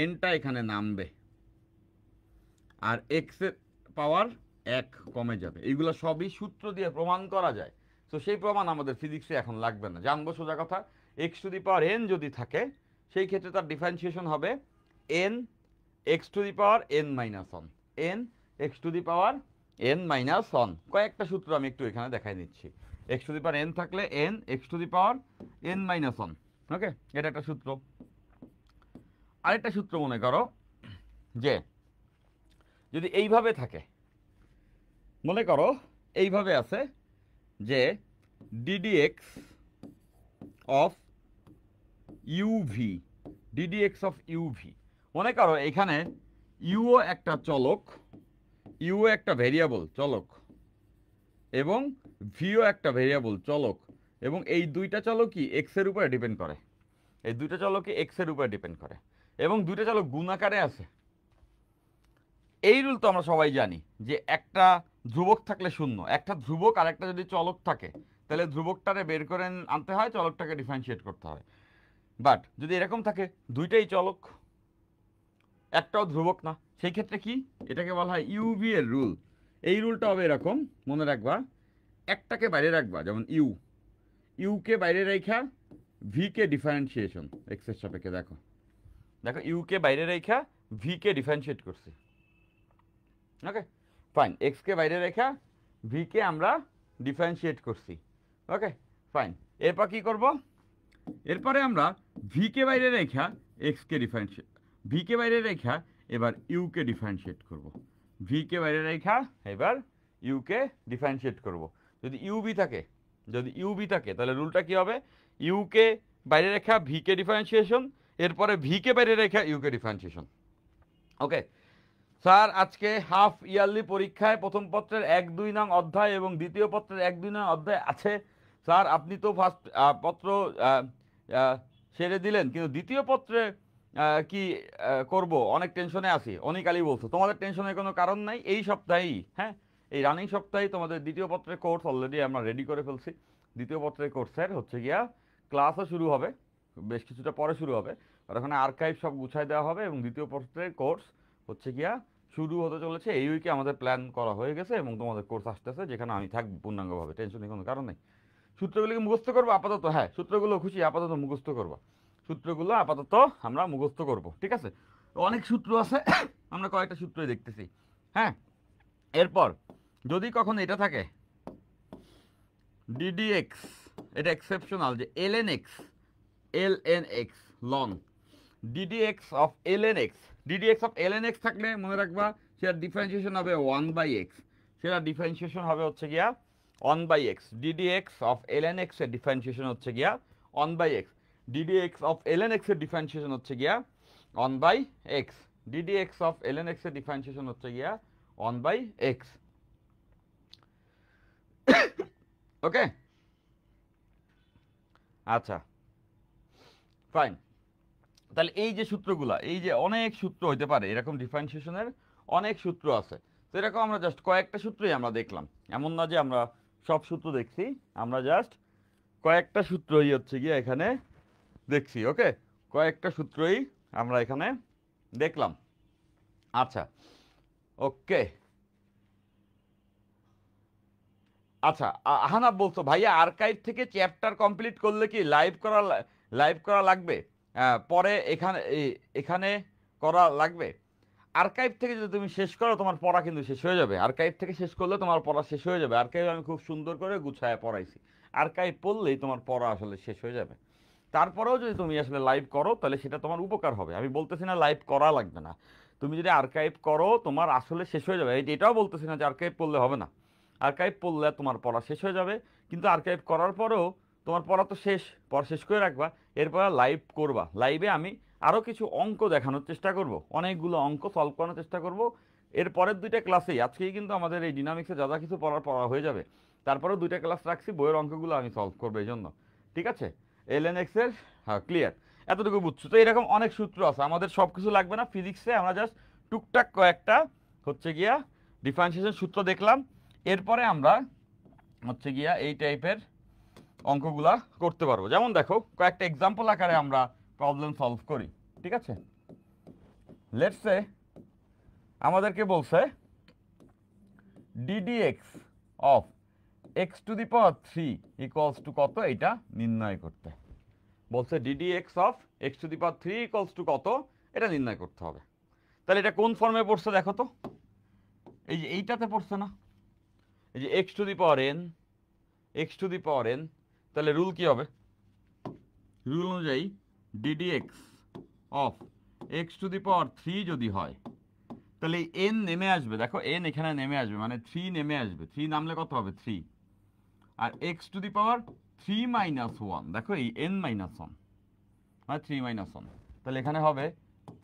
এনটা এখানে নামবে আর এক্স এর পাওয়ার 1 কমে যাবে। এইগুলো সবই সূত্র দিয়ে প্রমাণ করা যায়। তো সেই প্রমাণ আমাদের ফিজিক্সে এখন লাগবে না, জানবো সোজা কথা, x to the power n যদি থাকে সেই ক্ষেত্রে তার ডিফারেন্সিয়েশন হবে n x to the power n minus one, n x to the power n minus one. কয়েকটা সূত্র আমি একটু এখানে দেখাই দিচ্ছি। X to the power n থাকলে n x to the power n minus one, okay, এটা একটা সূত্র। আরেকটা সূত্র মনে করো যে যদি এইভাবে থাকে, মনে করো এইভাবে আছে যে ddx of UV, ddx of UV, মনে করো এখানে ইউও একটা চলক, ইউও একটা ভেরিয়েবল চলক, এবং ভিও একটা ভেরিয়েবল চলক, এবং এই দুইটা চলকই এক্স এর উপরে ডিপেন্ড করে, এই দুইটা চলকই এক্স এর উপরে ডিপেন্ড করে, এবং দুইটা চলক গুণ আকারে আছে। এই রুল তো আমরা সবাই জানি যে একটা ধ্রুবক থাকলে শূন্য, একটা ধ্রুবক আর একটা যদি চলক থাকে তাহলে ধ্রুবকটারে বের করে আনতে হয়, চলকটাকে ডিফারেন্সিয়েট করতে হয়। বাট যদি এরকম থাকে দুইটাই চলক একটাও ধ্রুবক না, সেই ক্ষেত্রে কি, এটাকে বলা হয় ইউভি এর রুল। এই রুলটা হবে এরকম, মনে রাখবা, একটাকে বাইরে রাখবা, যেমন ইউকে বাইরে রেখা ভি কে ডিফারেন্সিয়েশন এক্স এর সাপেক্ষে, দেখো দেখো ইউকে বাইরে রেখা ভি কে ডিফারেন্সিয়েট করছি। ওকে ফাইন, এক্স কে বাইরে রেখা ভি কে আমরা ডিফারেন্সিয়েট করছি। ওকে ফাইন, এরপর কি করব, এরপরে আমরা ভি কে বাইরে রেখা এক্স কে ডিফারেন্সিয়েট, ভি কে বাইরে রেখা এবার ইউ কে ডিফারেন্সিয়েট করব, ভি কে বাইরে রেখা এবার ইউ কে ডিফারেন্সিয়েট করব। যদি ইউবি থাকে, যদি ইউবি থাকে তাহলে রুলটা কি হবে, ইউ কে বাইরে রেখা ভি কে ডিফারেন্সিয়েশন, এরপরে ভি কে বাইরে রেখা ইউ কে ডিফারেন্সিয়েশন। ওকে স্যার, আজকে হাফ ইয়ারলি পরীক্ষায় প্রথম পত্রের 1-2 নং অধ্যায় এবং দ্বিতীয় পত্রের 1-2 নং অধ্যায় আছে। স্যার আপনি তো ফার্স্ট পত্র সেরে দিলেন, কিন্তু দ্বিতীয় পত্রে কি করব, অনেক টেনশনে আছি। অনিকালই বলছো তোমাদের টেনশনের কোনো কারণ নাই, এই সপ্তাহেই, হ্যাঁ এই রানিং সপ্তাহেই তোমাদের দ্বিতীয় পত্রের কোর্স অলরেডি আমরা রেডি করে ফেলছি। দ্বিতীয় পত্রের কোর্সের হচ্ছে গিয়া ক্লাসও শুরু হবে, বেশ কিছুটা পরে শুরু হবে, আর ওখানে আর্কাইভ সব গুছাই দেওয়া হবে, এবং দ্বিতীয় পত্রের কোর্স হচ্ছে গিয়া শুরু হতে চলেছে এই উইকে। আমাদের প্ল্যান করা হয়ে গেছে এবং তোমাদের কোর্স আসতেছে, যেখানে আমি থাকবো পূর্ণাঙ্গভাবে, টেনশনের কোনো কারণ নেই। সূত্রগুলোকে মুখস্থ করবো আপাতত, হ্যাঁ সূত্রগুলো খুশি আপাতত মুখস্থ করবো, সূত্রগুলো আপাতত আমরা মুখস্থ করব, ঠিক আছে। অনেক সূত্র আছে আমরা কয়েকটা সূত্রই দেখতেছি, হ্যাঁ। এরপর যদি কখন এটা থাকে ডিডিএক্স, এটা এক্সেপশনাল যে এলএনএক্স long, ddx of এলএনএক্স, ddx of এলএনএক্স থাকলে মনে রাখবা সেটার ডিফারেন্সিয়েশন হবে 1/x, সেটা ডিফারেন্সিয়েশন হবে হচ্ছে গিয়া 1/x, ডিডিএক্স অফ এলএনএক্স এর ডিফারেন্সিয়েশন হচ্ছে গিয়া 1/x, ডিডিএক্স অফ এলএনএক্স এর ডিফারেন্সিয়েশন হচ্ছে গিয়া 1/x, ডিডিএক্স অফ এলএনএক্স এর ডিফারেন্সিয়েশন হচ্ছে গিয়া 1/x। ওকে আচ্ছা ফাইন, তাহলে এই যে সূত্রগুলা, এই যে অনেক সূত্র হইতে পারে এরকম ডিফারেন্সিয়েশনের, অনেক সূত্র আছে। তো এরকম আমরা জাস্ট কয়েকটা সূত্রই আমরা দেখলাম, এমন না যে আমরা সব সূত্র দেখছি, আমরা জাস্ট কয়েকটা সূত্রই হচ্ছে গিয়ে এখানে দেখছি। ওকে কয়েকটা সূত্রই আমরা এখানে দেখলাম। আচ্ছা ওকে আচ্ছা, আহানাব বলছো ভাইয়া আর্কাইভ থেকে চ্যাপ্টার কমপ্লিট করলে কি লাইভ করা লাগবে, পরে এখানে এখানে করা লাগবে? আর্কাইভ থেকে যদি তুমি শেষ করো তোমার পড়া কিন্তু শেষ হয়ে যাবে, আর্কাইভ থেকে শেষ করলে তোমার পড়া শেষ হয়ে যাবে। আর্কাইভ আমি খুব সুন্দর করে গুছায় পড়াইছি, আর্কাইভ পড়লেই তোমার পড়া আসলে শেষ হয়ে যাবে। তারপরেও যদি তুমি আসলে লাইভ করো তাহলে সেটা তোমার উপকার হবে, আমি বলতেছি না লাইভ করা লাগবে না, তুমি যদি আর্কাইভ করো তোমার আসলে শেষ হয়ে যাবে, এটাও বলতেছি না যে আর্কাইভ পড়লে হবে না, আর্কাইভ পড়লে তোমার পড়া শেষ হয়ে যাবে, কিন্তু আর্কাইভ করার পরেও তোমার পড়া তো শেষ, পড়া শেষ করে রাখবা, এরপর লাইভ করবা। লাইভে আমি আরও কিছু অঙ্ক দেখানোর চেষ্টা করব, অনেকগুলো অঙ্ক সলভ করানোর চেষ্টা করব। এর পরের দুইটা ক্লাসেই, আজকেই কিন্তু আমাদের এই ডিনামিক্সে যা যা কিছু পড়া হয়ে যাবে, তারপরেও দুইটা ক্লাস রাখছি, বইয়ের অঙ্কগুলো আমি সলভ করবো এই জন্য, ঠিক আছে। এলএনএক্স এর হ্যাঁ ক্লিয়ার, এতটুকু বুঝছো তো। এরকম অনেক সূত্র আছে, আমাদের সব কিছু লাগবে না ফিজিক্সে, আমরা জাস্ট টুকটাক কয়েকটা হচ্ছে গিয়া ডিফারেন্সিয়েশন সূত্র দেখলাম, এরপরে আমরা হচ্ছে গিয়া এই টাইপের অঙ্কগুলা করতে পারবো। যেমন দেখো কয়েকটা এক্সাম্পল আকারে আমরা প্রবলেম সলভ করি, ঠিক আছে। লেটস সে আমাদেরকে বলছে ddx of x to the power 3 equals to কত, এটা নির্ণয় করতে বলছে। Ddx of x to the power 3 equals to কত, এটা নির্ণয় করতে হবে। তাহলে এটা কোন ফর্মে পড়ছে দেখো তো, এই যে এইটাতে পড়ছে না, এই যে x to the power n, x to the power n, তাহলে রুল কি হবে, রুল অনুযায়ী d d x of x to the power 3 যদি হয় তাহলে এন নেমে আসবে, দেখো এন এখানে নেমে আসবে, মানে 3 নেমে আসবে, 3 নামলে কত হবে 3, আর x to the power 3 minus 1, দেখো এই এন মাইনাস 1 মানে 3 মাইনাস 1, তাহলে এখানে হবে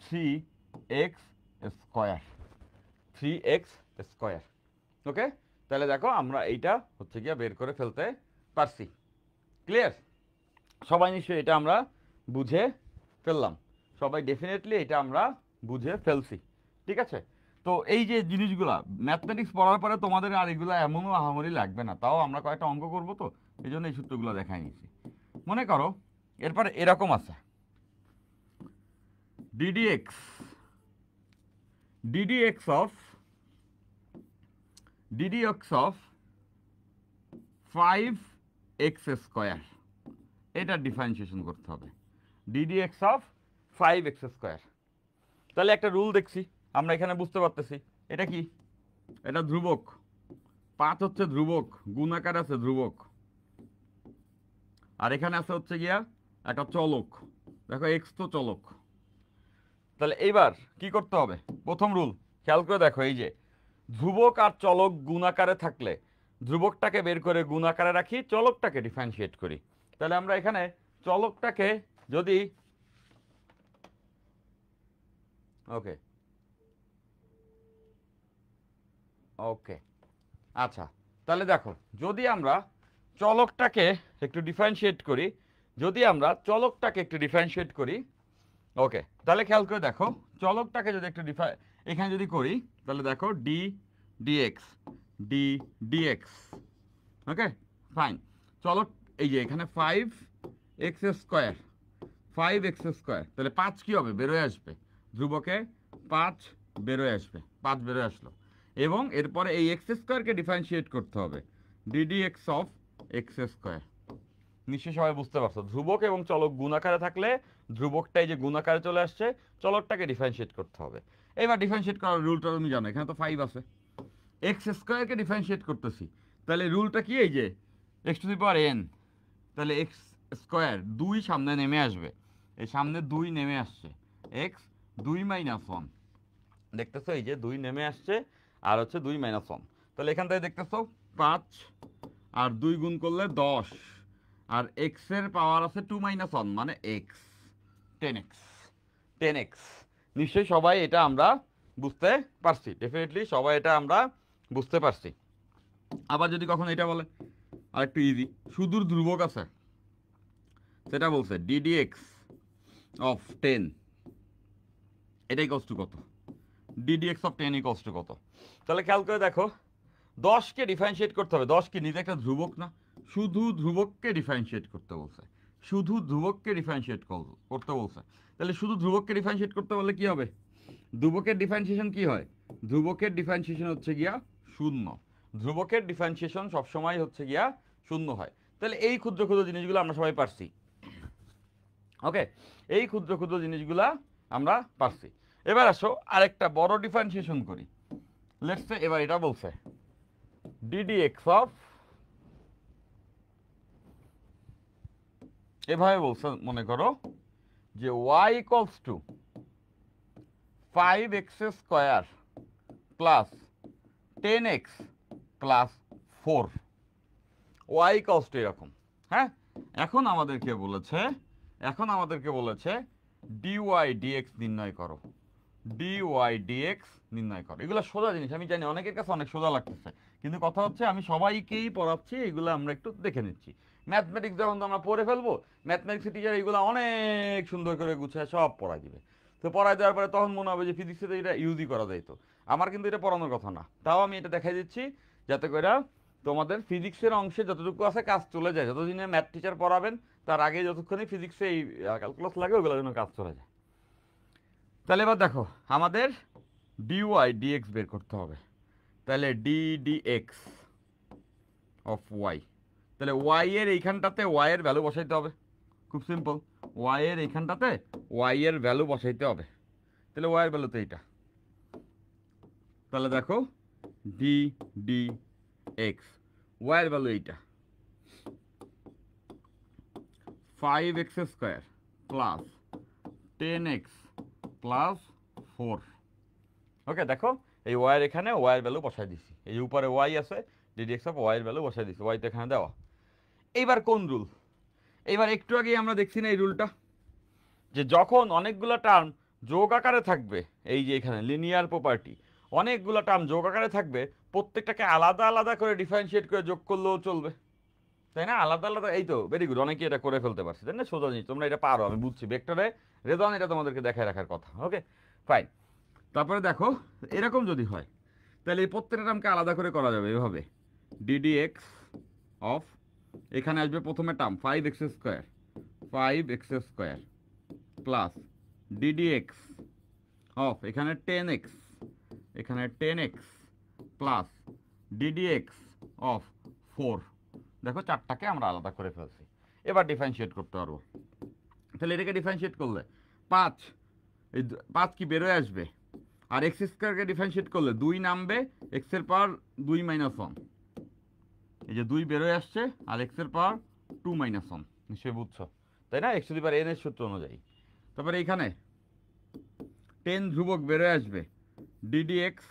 3x স্কোয়ার, 3x স্কোয়ার। ওকে তাহলে দেখো আমরা এইটা হচ্ছে গিয়া বের করে ফেলতে পারছি। ক্লিয়ার? সবাই নিশ্চয়ই এটা আমরা বুঝে ফেললাম, সবাই ডেফিনেটলি এটা আমরা বুঝে ফেলছি। ঠিক আছে, তো এই যে জিনিসগুলা ম্যাথমেটিক্স পড়ার পরে তোমাদের আর এগুলো এমনও আহামরি লাগবে না, তাও আমরা কয়েকটা অঙ্ক করবো তো এই জন্য এই সূত্রগুলো দেখাই নিয়েছি। মনে করো এরপরে এরকম আছে ddx ddx of ddx of 5x², এটা ডিফারেন্সিয়েশন করতে হবে। ডিডিএক্স অফ 5x², তাহলে একটা রুল দেখছি আমরা এখানে বুঝতে পারতেছি এটা কি, এটা ধ্রুবক, 5 হচ্ছে ধ্রুবক, গুণাকার আছে ধ্রুবক, আর এখানে আছে হচ্ছে গিয়া একটা চলক, দেখো এক্স তো চলক। তাহলে এইবার কি করতে হবে, প্রথম রুল খেয়াল করে দেখো, এই যে ধ্রুবক আর চলক গুণাকারে থাকলে ধ্রুবকটাকে বের করে গুণাকারে রাখি, চলকটাকে ডিফারেন্সিয়েট করি। তাহলে আমরা এখানে চলকটাকে যদি ওকে ওকে আচ্ছা, তাহলে দেখো যদি আমরা চলকটাকে একটু ডিফারেন্সিয়েট করি, যদি আমরা চলকটাকে একটু ডিফারেন্সিয়েট করি, ওকে, তাহলে খেয়াল করে দেখো চলকটাকে যদি একটু এখানে যদি করি তাহলে দেখো d dx d dx, okay fine. চলক এই যে এখানে 5x², 5x², তাহলে 5 কি হবে, বেরোয় আসবে, ধ্রুবকে 5 বেরোয় আসবে, 5 বেরোয় আসলো, এবং এরপরে এই x²কে ডিফারেন্সিয়েট করতে হবে, ডিডিএক্স অফ x²। নিশ্চয়ই সবাই বুঝতে পারছো, ধ্রুবক এবং চলক গুণাকারে থাকলে ধ্রুবকটাই যে গুণাকারে চলে আসছে, চলকটাকে ডিফারেন্সিয়েট করতে হবে। এবার ডিফারেন্সিয়েট করার রুলটা তুমি জানো, এখানে তো 5 আছে, x²কে ডিফারেন্সিয়েট করতেছি, তাহলে রুলটা কি, এই যে x⁴n, তাহলে x², 2 সামনে নেমে আসবে, এই সামনে 2 নেমে আসছে, x 2 - 1, দেখতেছো এই যে 2 নেমে আসছে আর হচ্ছে 2 - 1, তাহলে এখান থেকে দেখতেছো 5 আর 2 গুণ করলে 10, আর x এর পাওয়ার আছে 2 - 1 মানে x, 10x 10x। নিশ্চয়ই সবাই এটা আমরা বুঝতে পারছি, ডেফিনেটলি সবাই এটা আমরা বুঝতে পারছি। আবার যদি কখনো এটা বলে আরেকটু ইজি, সুদূর ধ্রুবক আছে, সেটা বলছে ডিডিএক্স অফ 10, এটা ইকুয়ালস টু কত, ডিডিএক্স অফ 10 ইকুয়ালস টু কত। তাহলে খেয়াল করে দেখো 10কে ডিফারেন্সিয়েট করতে হবে, 10 কি নিজে একটা ধ্রুবক না, শুধু ধ্রুবককে ডিফারেন্সিয়েট করতে বলছে, শুধু ধ্রুবককে ডিফারেন্সিয়েট করতে বলছে। তাহলে শুধু ধ্রুবককে ডিফারেন্সিয়েট করতে বললে কি হবে, ধ্রুবকের ডিফারেন্সিয়েশন কি হয়, ধ্রুবকের ডিফারেন্সিয়েশন হচ্ছে গিয়া 0, ধ্রুবকের ডিফারেন্সিয়েশন সবসময় হচ্ছে গিয়া 0 হয়। তাহলে এই ক্ষুদ্র ক্ষুদ্র জিনিসগুলো আমরা সবাই পারছি, ওকে, এই ক্ষুদ্র ক্ষুদ্র জিনিসগুলা আমরা পারছি। এবার আসো আরেকটা বড় ডিফারেন্সিয়েশন করি, লেটস সে এবার এটা বলছে ডিডিএক্স অফ, এভাবে বলছে মনে করো যে y equals to 5x² plus 10x plus 4, y equals to এরকম। হ্যাঁ, এখন আমাদেরকে বলেছে dy dx নির্ণয় করো, dy dx নির্ণয় করো। এগুলো সোজা জিনিস, আমি জানি অনেকের কাছে অনেক সোজা লাগতেছে, কিন্তু কথা হচ্ছে আমি সবাইকেই পড়াচ্ছি, এগুলো আমরা একটু দেখে নিচ্ছি। ম্যাথমেটিক্স যখন তো আমরা পড়ে ফেলবো, ম্যাথমেটিক্সের টিচার এগুলো অনেক সুন্দর করে গুছিয়ে সব পড়াই দিবে, তো পড়াই দেওয়ার পরে তখন মনে হবে যে ফিজিক্সে তো এটা ইউজই করা যায়, তো আমার কিন্তু এটা পড়ানোর কথা না, তাও আমি এটা দেখাই দিচ্ছি যাতে করে তোমাদের ফিজিক্সের অংশে যতটুকু আছে কাজ চলে যায়, যতদিনে ম্যাথ টিচার পড়াবেন তার আগে যতক্ষণই ফিজিক্সে এই ক্যালকুলাস লাগে ওগুলোর জন্য কাজ চলে যায়। তাহলে এবার দেখো আমাদের dy dx বের করতে হবে, তাহলে ddx অফ y, তাহলে y এর এইখানটাতে y এর ভ্যালু বসাইতে হবে, খুব সিম্পল, y এর এইখানটাতে y এর ভ্যালু বসাইতে হবে, তাহলে y এর ভ্যালু তো এইটা, তাহলে দেখো ddx, y এর ভ্যালু এইটা 5x² প্লাস 10x প্লাস 4, ওকে, দেখো এই y এর এখানে y এর ভ্যালু বসাই দিছি, এই উপরে y আছে, ddx অফ y এর ভ্যালু বসাই দিছি, y তো এখানে দেওয়া। এইবার কোন রুল, এইবার একটু আগে আমরা দেখছি না এই রুলটা, যে যখন অনেকগুলো টার্ম যোগ আকারে থাকবে, এই যে এখানে লিনিয়ার প্রপার্টি, অনেকগুলো টার্ম যোগ আকারে থাকবে, প্রত্যেকটাকে আলাদা আলাদা করে ডিফারেন্সিয়েট করে যোগ করলেও চলবে, তাই না? আলাদা আলাদা, এই তো ভেরি গুড, অনেকে এটা করে ফেলতে পারছে, তাই না? সোজা জিনিস, তোমরা এটা পারো, আমি বুঝছি। ভেক্টরে রেজন এটা তোমাদেরকে দেখায় রাখার কথা। ওকে, ফাইন। তারপরে দেখো, এরকম যদি হয় তাহলে এই প্রত্যেকটা টার্মকে আলাদা করে করা যাবে এভাবে, ডিডি এক্স অফ, এখানে আসবে প্রথমে term 5x² 5x² plus DD x of, এখানে 10x, এখানে 10x plus DD x of 4। দেখো চারটাকে আমরা আলাদা করে ফেলছি। এবার ডিফারেন্সিয়েট করতে পারবো। তাহলে এটাকে ডিফারেন্সিয়েট করলে 5, এই 5 কি বেরোয় আসবে, আর x² ডিফারেন্সিয়েট করলে 2 নামবে, x এর পাওয়ার 2 - 1, এই যে 2 বেরোয় আসছে, আর x এর পাওয়ার 2 - 1, নিশ্চয়ই বুঝছো, তাই না? x⁴ এর সূত্র অনুযায়ী। তারপরে এইখানে 10 ধ্রুবক বেরোয় আসবে, DD x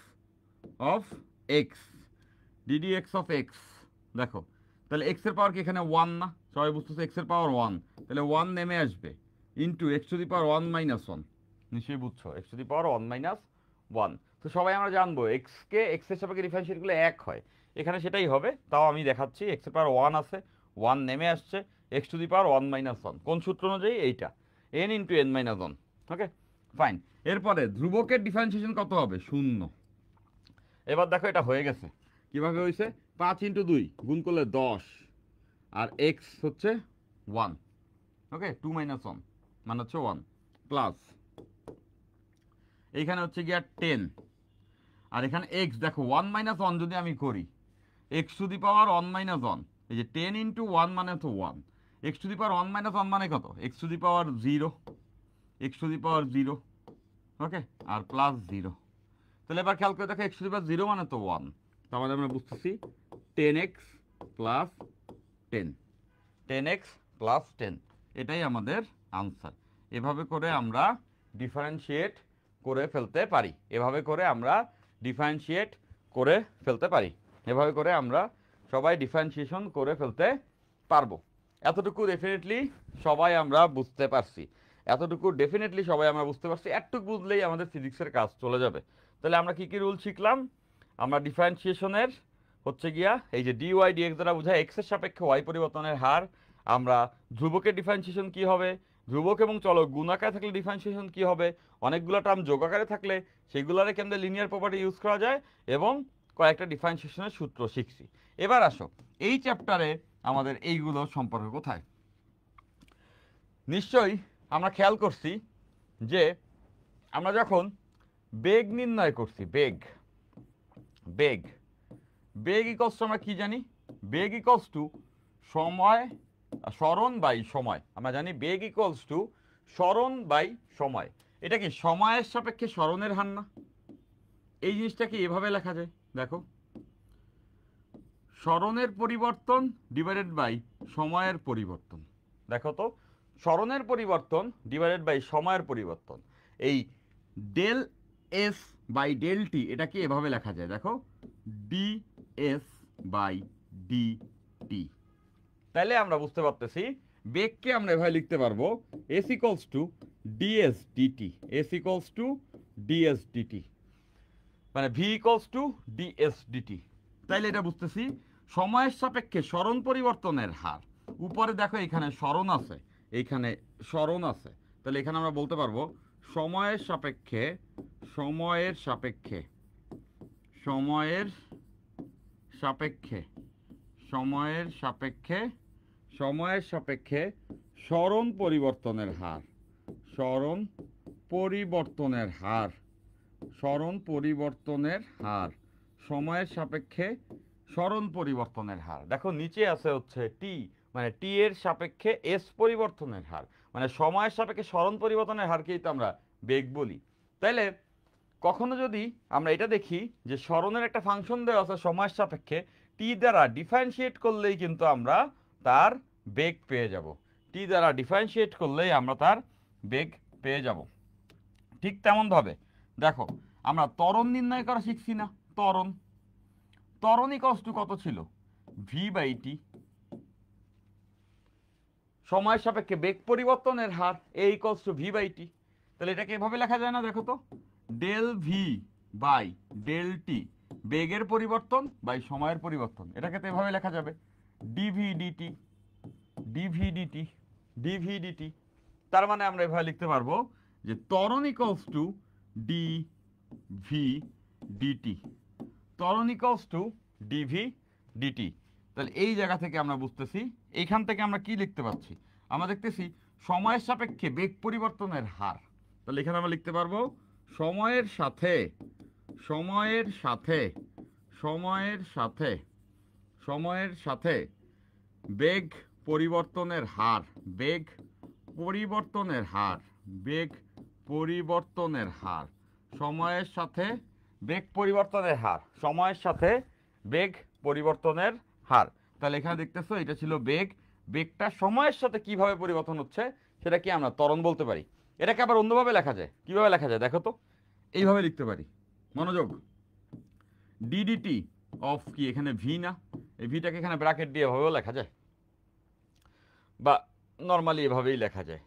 of x, DD x of x. দেখো তাহলে x এর পাওয়ার কি এখানে 1 না? সবাই বুঝতেছে x এর পাওয়ার 1, তাহলে 1 নেমে আসবে ইন্টু x⁴ 1 - 1, নিশ্চয়ই বুঝছো, x⁴ 1 - 1। তো সবাই আমরা জানবো x কে x এর সাপেক্ষে ডিফারেন্সিয়েট করলে 1 হয়, এখানে সেটাই হবে। তাও আমি দেখাচ্ছি, x এর পাওয়ার 1 আছে, 1 নেমে আসছে, x⁴ 1 - 1, কোন সূত্র অনুযায়ী? এইটা, n × n - 1। ওকে, ফাইন। এরপরে ধ্রুবকের ডিফারেন্সিয়েশন কত হবে? 0। এবার দেখো এটা হয়ে গেছে, কিভাবে হয়েছে? 5 × 2 গুণ করলে 10, আর x হচ্ছে 1, ওকে, 2 - 1 মানে হচ্ছে 1, প্লাস এইখানে হচ্ছে গিয়া 10, আর এখানে x, দেখো 1 - 1 যদি আমি করি, x⁴ 1 - 1, এই যে 10 × 1 মানে হচ্ছে 1, x⁴ 1 - 1 মানে কত? x⁴ 0, x⁴ 0, ওকে, আর প্লাস 0। তাহলে এবার খেয়াল করে দেখো, x⁴ 0 মানে তো 1, তার মানে আমরা বুঝতেছি 10x প্লাস 10, 10x প্লাস 10, এটাই আমাদের আনসার। এভাবে করে আমরা ডিফারেন্সিয়েট করে ফেলতে পারি, এভাবে করে আমরা ডিফারেন্সিয়েট করে ফেলতে পারি, এভাবে করে আমরা সবাই ডিফারেন্সিয়েশন করে ফেলতে পারবো। এতটুকু ডেফিনেটলি সবাই আমরা বুঝতে পারছি, এতটুকু ডেফিনেটলি সবাই আমরা বুঝতে পারছি। একটুকু বুঝলেই আমাদের ফিজিক্সের কাজ চলে যাবে। তাহলে আমরা কি কি রুল শিখলাম? আমরা ডিফারেন্সিয়েশনের হচ্ছে গিয়া এই যে ডিওয়াই ডিএক্স দ্বারা বোঝায় এক্স এর সাপেক্ষে ওয়াই পরিবর্তনের হার। আমরা ধ্রুবকের ডিফারেন্সিয়েশন কি হবে, ধ্রুবক এবং চলক গুণ আকারে থাকলে ডিফারেন্সিয়েশন কি হবে, অনেকগুলো টার্ম যোগ আকারে থাকলে সেগুলোরে কেমনে লিনিয়ার প্রপার্টি ইউজ করা যায়, এবং কয়েকটা ডিফারেন্সিয়েশনের সূত্র শিখছি। এবার আসো, এই চ্যাপ্টারে আমাদের এইগুলো সম্পর্ক কোথায়? নিশ্চয়ই আমরা খেয়াল করছি যে আমরা যখন বেগ নির্ণয় করছি, বেগ বেগ বেগ ইকলস টু আমরা কি জানি? বেগ ইকলস টু সময়, স্মরণ বাই সময়। আমরা জানি বেগ ইকলস টু স্মরণ বাই সময়। এটা কি সময়ের সাপেক্ষে স্মরণের হার না? এই জিনিসটাকে এভাবে লেখা যায়, দেখো, স্মরণের পরিবর্তন ডিভাইডেড বাই সময়ের পরিবর্তন। দেখো তো, স্মরণের পরিবর্তন ডিভাইডেড বাই সময়ের পরিবর্তন, এই del s by del t, এটাকে এভাবে লেখা যায়, দেখো, d s by d t. তাইলে আমরা বুঝতে পারতেছি বেগকে আমরা এভাবে লিখতে পারবো, s equals to d s d t, s equals to d s d t, মানে v equals to d s d t. তাইলে এটা বুঝতেছি সময়ের সাপেক্ষে স্মরণ পরিবর্তনের হার। উপরে দেখো এখানে স্মরণ আছে, এইখানে স্মরণ আছে, তাহলে এখানে আমরা বলতে পারবো সময়ের সাপেক্ষে, সময়ের সাপেক্ষে, সময়ের সাপেক্ষে, সময়ের সাপেক্ষে, সময়ের সাপেক্ষে স্মরণ পরিবর্তনের হার, স্মরণ পরিবর্তনের হার, স্মরণ পরিবর্তনের হার, সময়ের সাপেক্ষে স্মরণ পরিবর্তনের হার। দেখো নিচে আছে হচ্ছে টি, মানে টি এর সাপেক্ষে এস পরিবর্তনের হার, মানে সময়ের সাপেক্ষে স্মরণ পরিবর্তনের হারকেই তো আমরা বেগ বলি। তাইলে কখনো যদি আমরা এটা দেখি যে স্মরণের একটা ফাংশন দেওয়া আছে সময়ের সাপেক্ষে, টি দ্বারা ডিফারেন্সিয়েট করলেই কিন্তু আমরা তার বেগ পেয়ে যাব, টি দ্বারা ডিফারেন্সিয়েট করলেই আমরা তার বেগ পেয়ে যাব। ঠিক তেমনভাবে দেখো, আমরা ত্বরণ নির্ণয় করা শিখছি না? ত্বরণ, ত্বরণ ইকুয়ালস টু কত ছিল? ভি বাই টি, সময়ের সাপেক্ষে বেগ পরিবর্তনের হার a equals to v by t. তাহলে এটাকে এভাবে লেখা যায় না? দেখো তো, del v by del t, বেগের পরিবর্তন বাই সময়ের পরিবর্তন, এটাকে তো এভাবে লেখা যাবে dv dt, dv dt, dv dt. তার মানে আমরা এভাবে লিখতে পারবো যে ত্বরণ equals to d v dt, ত্বরণ ইকুয়ালস টু ডিভি ডিটি। তাহলে এই জায়গা থেকে আমরা বুঝতেছি, এইখান থেকে আমরা কি লিখতে পারছি, আমরা দেখতেছি সময়ের সাপেক্ষে বেগ পরিবর্তনের হার। তাহলে এখানে আমরা লিখতে পারবো সময়ের সাথে, সময়ের সাথে, সময়ের সাথে, সময়ের সাথে বেগ পরিবর্তনের হার, বেগ পরিবর্তনের হার, বেগ পরিবর্তনের হার, সময়ের সাথে বেগ পরিবর্তনের হার, সময়ের সাথে বেগ পরিবর্তনের হার। তাহলে এখানে দেখতেছো এটা ছিল বেগ, বেগটা সময়ের সাথে কিভাবে পরিবর্তন হচ্ছে সেটা কি আমরা ত্বরণ বলতে পারি। এটাকে আবার অন্যভাবে লেখা যায়, কিভাবে লেখা যায় দেখো তো, এইভাবে লিখতে পারি, মনোযোগ, ডিডিটি অফ কি এখানে ভি না, এই ভিটাকে এখানে ব্র্যাকেট দিয়ে এভাবেও লেখা যায়, বা নর্মালি এভাবেই লেখা যায়,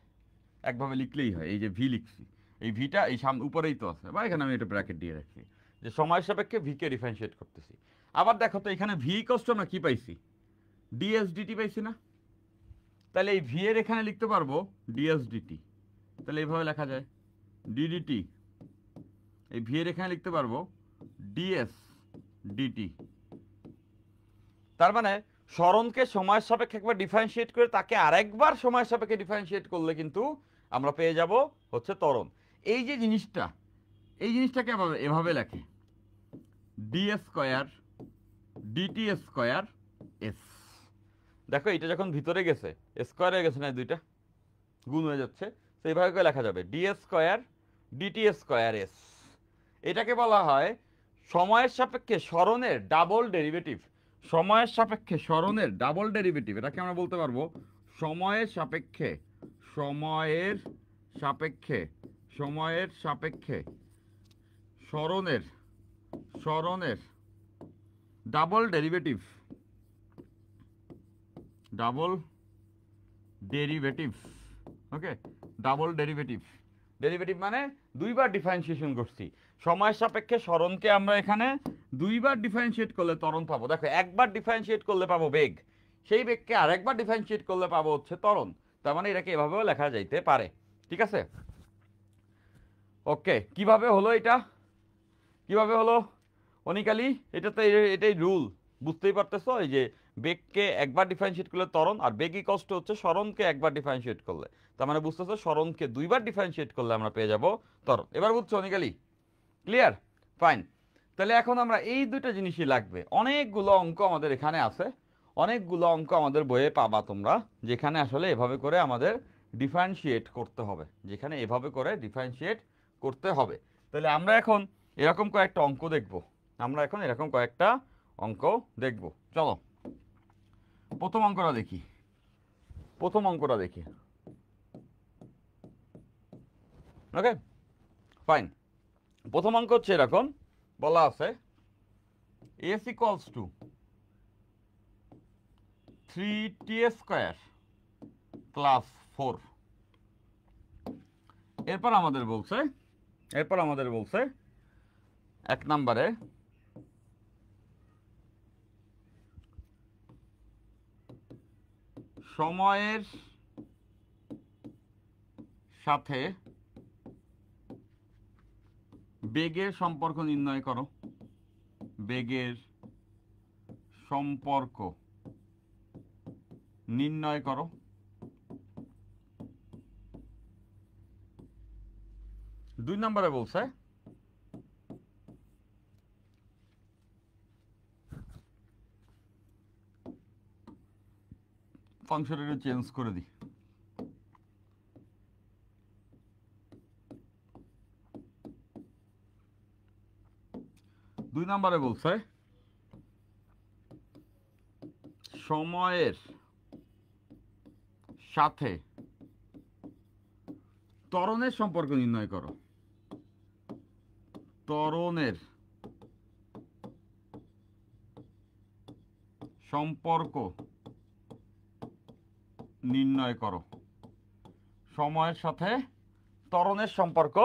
একভাবে লিখলেই হয়। এই যে ভি লিখছি, এই ভিটা এই উপরেই তো আছে, বা এখানে আমি এটা ব্র্যাকেট দিয়ে রাখছি, যে সময়ের সাপেক্ষে ভিকে ডিফারেন্সিয়েট করতেছি। আবার দেখো তো এখানে ভি কষ্ট আমরা কি পাইছি, ডিএসডিটি পাইছি না, তাহলে এই ভি এর এখানে লিখতে পারবো ডিএসডিটি, তাহলে এইভাবে লেখা যায় ডিডিটি, এই ভি এর এখানে লিখতে পারবো ডিএস ডিটি। তার মানে সরণকে সময়ের সাপেক্ষে একবার ডিফারেন্সিয়েট করে তাকে আরেকবার সময়ের সাপেক্ষে ডিফারেন্সিয়েট করলে কিন্তু আমরা পেয়ে যাব হচ্ছে ত্বরণ। এই যে জিনিসটা, এই জিনিসটাকে এভাবে লেখে ds square dt square s. দেখো এটা যখন ভিতরে গেছে স্কয়ার হয়ে গেছে না, দুইটা গুণ হয়ে যাচ্ছে, তো এইভাবে করে লেখা যাবে ds square dt square s. এটাকে বলা হয় সময়ের সাপেক্ষে সরণের ডাবল ডেরিভেটিভ, সময়ের সাপেক্ষে সরণের ডাবল ডেরিভেটিভ, এটাকে আমরা বলতে পারবো সময়ের সাপেক্ষে, সময়ের সাপেক্ষে, সময়ের সাপেক্ষে সরণের, সরণের ডাবল ডেরিভেটিভ, ডাবল ডেরিভেটিভ, ওকে, ডাবল ডেরিভেটিভ, ডেরিভেটিভ মানে দুইবার ডিফারেন্সিয়েশন করছি, সময়ের সাপেক্ষে সরণকে আমরা এখানে দুইবার ডিফারেন্সিয়েট করলে ত্বরণ পাবো। দেখো একবার ডিফারেন্সিয়েট করলে পাবো বেগ, সেই বেগকে আরেকবার ডিফারেন্সিয়েট করলে পাবো হচ্ছে ত্বরণ। তার মানে এটাকে এভাবেও লেখা যাইতে পারে, ঠিক আছে। ওকে, কিভাবে হলো এটা, কিভাবে হলো অনিকালি, এটা তো এটাই রুল, বুঝতেই পারতেছো, এই যে বেগকে একবার ডিফারেন্সিয়েট করলে ত্বরণ, আর বেগই কষ্ট হচ্ছে সরণকে একবার ডিফারেন্সিয়েট করলে, তার মানে বুঝতেছো সরণকে দুইবার ডিফারেন্সিয়েট করলে আমরা পেয়ে যাব ত্বরণ। এবার বুঝছো অনিকালি, ক্লিয়ার, ফাইন। তাহলে এখন আমরা এই দুইটা জিনিসই লাগবে। অনেকগুলো অঙ্ক আমাদের এখানে আছে, অনেকগুলো অঙ্ক আমাদের বইয়ে পাবা তোমরা, যেখানে আসলে এভাবে করে আমাদের ডিফারেন্সিয়েট করতে হবে, যেখানে এভাবে করে ডিফারেন্সিয়েট করতে হবে। তাহলে আমরা এখন এরকম কয়েকটা অঙ্ক দেখব, আমরা এখন এরকম কয়েকটা অঙ্ক দেখব। চলো প্রথম অঙ্কটা দেখি, প্রথম অঙ্কটা দেখি, ওকে ফাইন। প্রথম অঙ্ক হচ্ছে এরকম, বলা আছে S equals to 3t square plus 4। এরপর আমাদের বলছে, এরপর আমাদের বলছে এক নম্বরে সময়ের সাথে বেগের সম্পর্ক নির্ণয় করো, বেগের সম্পর্ক নির্ণয় করো। দুই নম্বরে বলছে ফাংশনটা চেঞ্জ করে দিই, দুই নম্বরে বলছে সময়ের সাথে ত্বরণের সম্পর্ক নির্ণয় করো, ত্বরণের সম্পর্ক নির্ণয় করো, সময়ের সাথে ত্বরণের সম্পর্ক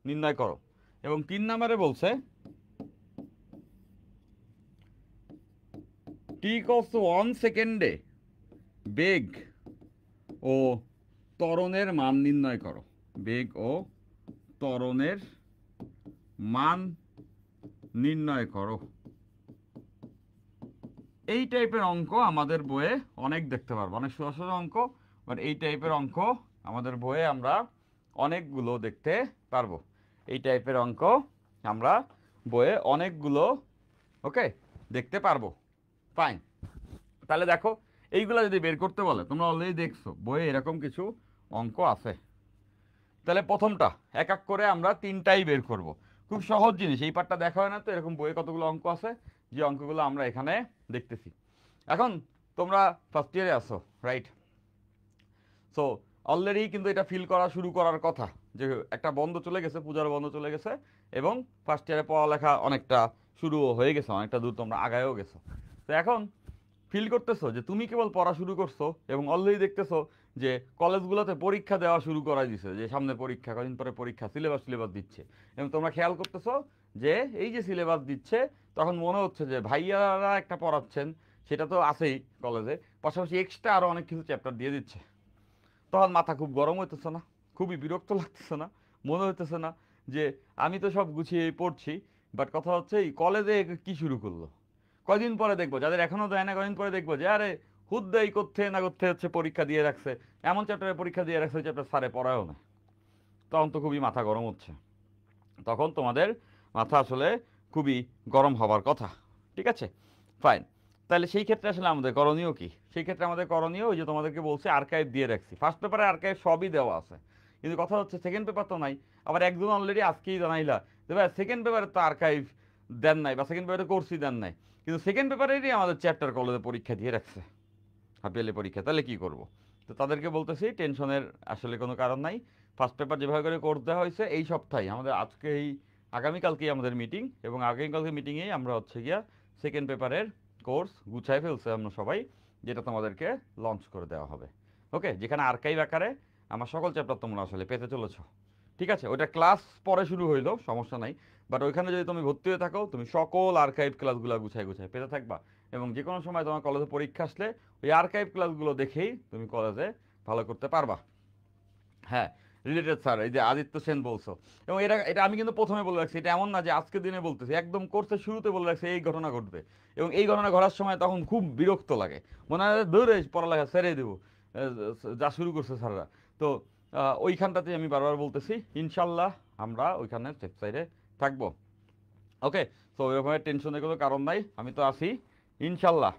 নির্ণয় করো। এবং তিন নম্বরে বলছে টি ইকুয়ালস টু 1 সেকেন্ডে বেগ ও ত্বরণের মান নির্ণয় করো। বেগ ও ত্বরণের মান নির্ণয় করো। এই টাইপের অঙ্ক আমাদের বইয়ে অনেক দেখতে পারবো, অনেক সহজ সহজ অঙ্ক, বাট এই টাইপের অঙ্ক আমাদের বইয়ে আমরা অনেকগুলো দেখতে পারবো। এই টাইপের অঙ্ক আমরা বইয়ে অনেকগুলো ওকে দেখতে পারবো। ফাইন, তাহলে দেখো এইগুলো যদি বের করতে বলে, তোমরা অলরেডি দেখছো বইয়ে এরকম কিছু অঙ্ক আছে। তাহলে প্রথমটা এক এক করে আমরা তিনটাই বের করব। খুব সহজ জিনিস, এই পার্টটা দেখা হয় না তো, এরকম বইয়ে কতগুলো অঙ্ক আছে যে অঙ্কগুলো আমরা এখানে দেখতেছি। এখন তোমরা ফার্স্ট ইয়ারে আসো, রাইট? সো অলরেডি কিন্তু এটা ফিল করা শুরু করার কথা যে একটা বন্ধ চলে গেছে, পূজার বন্ধ চলে গেছে, এবং ফার্স্ট ইয়ারে পড়ালেখা অনেকটা শুরু হয়ে গেছে, অনেকটা দূর তোমরা আগায়ও গেছো। তো এখন ফিল করতেছো যে তুমি কেবল পড়া শুরু করছো এবং অলরেডি দেখতেছো যে কলেজগুলোতে পরীক্ষা দেওয়া শুরু করাই দিছে, যে সামনে পরীক্ষা, কদিন পরে পরীক্ষা, সিলেবাস দিচ্ছে, এবং তোমরা খেয়াল করতেছো যে এই যে সিলেবাস দিচ্ছে তখন মনে হচ্ছে যে ভাইয়ারা একটা পড়াচ্ছেন সেটা তো আছেই কলেজে, পাশাপাশি এক্সট্রা আরও অনেক কিছু চ্যাপ্টার দিয়ে দিচ্ছে। তখন মাথা খুব গরম হইতেছে না? খুবই বিরক্ত লাগতেছে না? মনে হইতেছে না যে আমি তো সব গুছিয়ে পড়ছি, বাট কথা হচ্ছে এই কলেজে কি শুরু করলো? কয়দিন পরে দেখবো, যাদের এখনো দেয় না, কয়দিন পরে দেখবো যে আরে হুদ্দাই করতে না করতে হচ্ছে পরীক্ষা দিয়ে রাখছে, এমন চ্যাপ্টারে পরীক্ষা দিয়ে রাখছে চ্যাপ্টার স্যারে পড়ায়ও না। তখন তো খুবই মাথা গরম হচ্ছে, তখন তোমাদের মাথা আসলে খুবই গরম হবার কথা। ঠিক আছে, ফাইন। তাহলে সেই ক্ষেত্রে আসলে আমাদের করণীয় কি? সেই ক্ষেত্রে আমাদের করণীয় ওই যে তোমাদেরকে বলছি আর্কাইভ দিয়ে রাখছি। ফার্স্ট পেপারে আর্কাইভ সবই দেওয়া আছে, কিন্তু কথা হচ্ছে সেকেন্ড পেপার তো নাই। আবার একজন অলরেডি আজকেই জানাইলা যে ভাই সেকেন্ড পেপারে তো আর্কাইভ দেন নাই, বা সেকেন্ড পেপারে কোর্সই দেন নাই, কিন্তু সেকেন্ড পেপারেরই আমাদের চ্যাপ্টার কলেজে পরীক্ষা দিয়ে রাখছে, হাফিয়ালি পরীক্ষা। তাহলে কি করব? তো তাদেরকে বলতেছি টেনশনের আসলে কোনো কারণ নাই। ফার্স্ট পেপার যেভাবে করে কোর্স দেওয়া হয়েছে এই সপ্তাহে আমাদের, আজকে এই আগামীকালকেই আমাদের মিটিং, এবং আগামীকালকে মিটিংয়েই আমরা হচ্ছে গিয়া সেকেন্ড পেপারের কোর্স গুছাই ফেলছে আমরা সবাই, যেটা তোমাদেরকে লঞ্চ করে দেওয়া হবে। ওকে, যেখানে আর্কাইভ আকারে আমার সকল চ্যাপ্টার তোমরা আসলে পেতে চলেছো। ঠিক আছে, ওইটা ক্লাস পরে শুরু হইলো, সমস্যা নাই, বাট ওইখানে যদি তুমি ভর্তি হয়ে থাকো তুমি সকল আর্কাইভ ক্লাসগুলো গুছাই গুছাই পেতে থাকবা, এবং যে কোনো সময় তোমার কলেজে পরীক্ষা আসলে ওই আর্কাইভ ক্লাসগুলো দেখেই তুমি কলেজে ভালো করতে পারবা। হ্যাঁ, রিলেটেড স্যার, এই যে আদিত্য সেন বলছো, এবং এটা এটা আমি কিন্তু প্রথমে বলে রাখছি, এটা এমন না যে আজকের দিনে বলতেছি, একদম কোর্সের শুরুতে বলে রাখছি এই ঘটনা ঘটবে, এবং এই ঘটনা ঘটার সময় তখন খুব বিরক্ত লাগে, মনে হয় দৌড়ে পড়ালেখা ছেড়ে দেবো, যা শুরু করছে স্যাররা। তো ওইখানটাতে আমি বারবার বলতেছি ইনশাল্লাহ আমরা ওইখানে সেফ সাইডে থাকবো। ওকে, তো ওই রকমের টেনশনের কোনো কারণ নাই, আমি তো আছি ইনশাল্লাহ।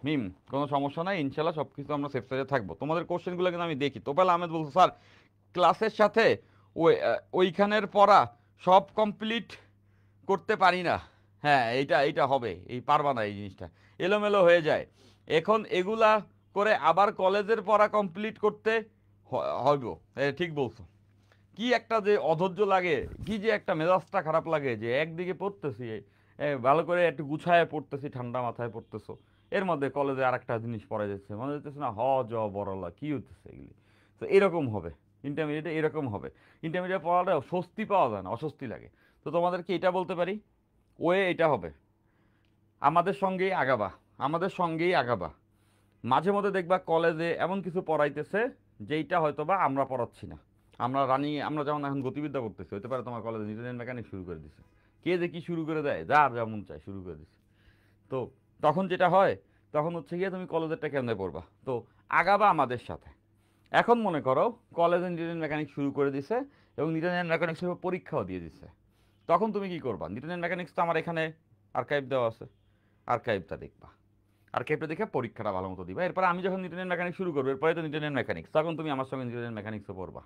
কোনো সমস্যা নাই, ইনশাল্লাহ সব কিছু আমরা সেফ সাইডে থাকবো। তোমাদের কোশ্চেনগুলো কিন্তু আমি দেখি। তোপাল আহমেদ বলছো স্যার ক্লাসের সাথে ওইখানের পড়া সব কমপ্লিট করতে পারি না। হ্যাঁ, এইটা এইটা হবে, এই পারবা না, এই জিনিসটা এলোমেলো হয়ে যায়। এখন এগুলা করে আবার কলেজের পড়া কমপ্লিট করতে হইব। ঠিক বলছো। কি একটা যে অধৈর্য লাগে, কি যে একটা মেজাজটা খারাপ লাগে যে একদিকে পড়তেছি ভালো করে একটু গুছায় পড়তেছি, ঠান্ডা মাথায় পড়তেছো, এর মধ্যে কলেজে আর একটা জিনিস পড়া যাচ্ছে, মনে হচ্ছে না হ জ বড়লা কি হচ্ছে এগুলি। তো এরকম হবে ইন্টারমিডিয়েটে, এরকম হবে। ইন্টারমিডিয়েট পড়াটা স্বস্তি পাওয়া যায় না, অস্বস্তি লাগে। তো তোমাদেরকে এটা বলতে পারি, ওয়ে এটা হবে, আমাদের সঙ্গেই আগাবা, আমাদের সঙ্গেই আগাবা। মাঝে মধ্যে দেখবা কলেজে এমন কিছু পড়াইতেছে যেইটা হয়তো বা আমরা পড়াচ্ছি না। আমরা যেমন এখন গতিবিদ্যা করতেছি, হতে পারে তোমার কলেজে নিউটনের মেকানিক শুরু করে দিছে, কে যে কি শুরু করে দেয়, যার যেমন চায় শুরু করে দিছে। তো তখন যেটা হয়, তখন হচ্ছে গিয়ে তুমি কলেজেরটা কেমনে পড়বা, তো আগাবা আমাদের সাথে। এখন মনে করো কলেজে নিউটন মেকানিক শুরু করে দিছে, এবং নিউটন মেকানিক্সের পরীক্ষাও দিয়ে দিছে, তখন তুমি কি করবা? নিউটন মেকানিক্স তো আমার এখানে আর্কাইভ দেওয়া আছে, আর্কাইভটা দেখবা, আর্কাইভটা দেখে পরীক্ষাটা ভালো মতো দিবা। এরপরে আমি যখন নিউটনের মেকানিক্স শুরু করবো, এরপরে তো নিউটনের মেকানিক্স, তখন তুমি আমার সঙ্গে নিউটনের মেকানিক্সও পড়বা।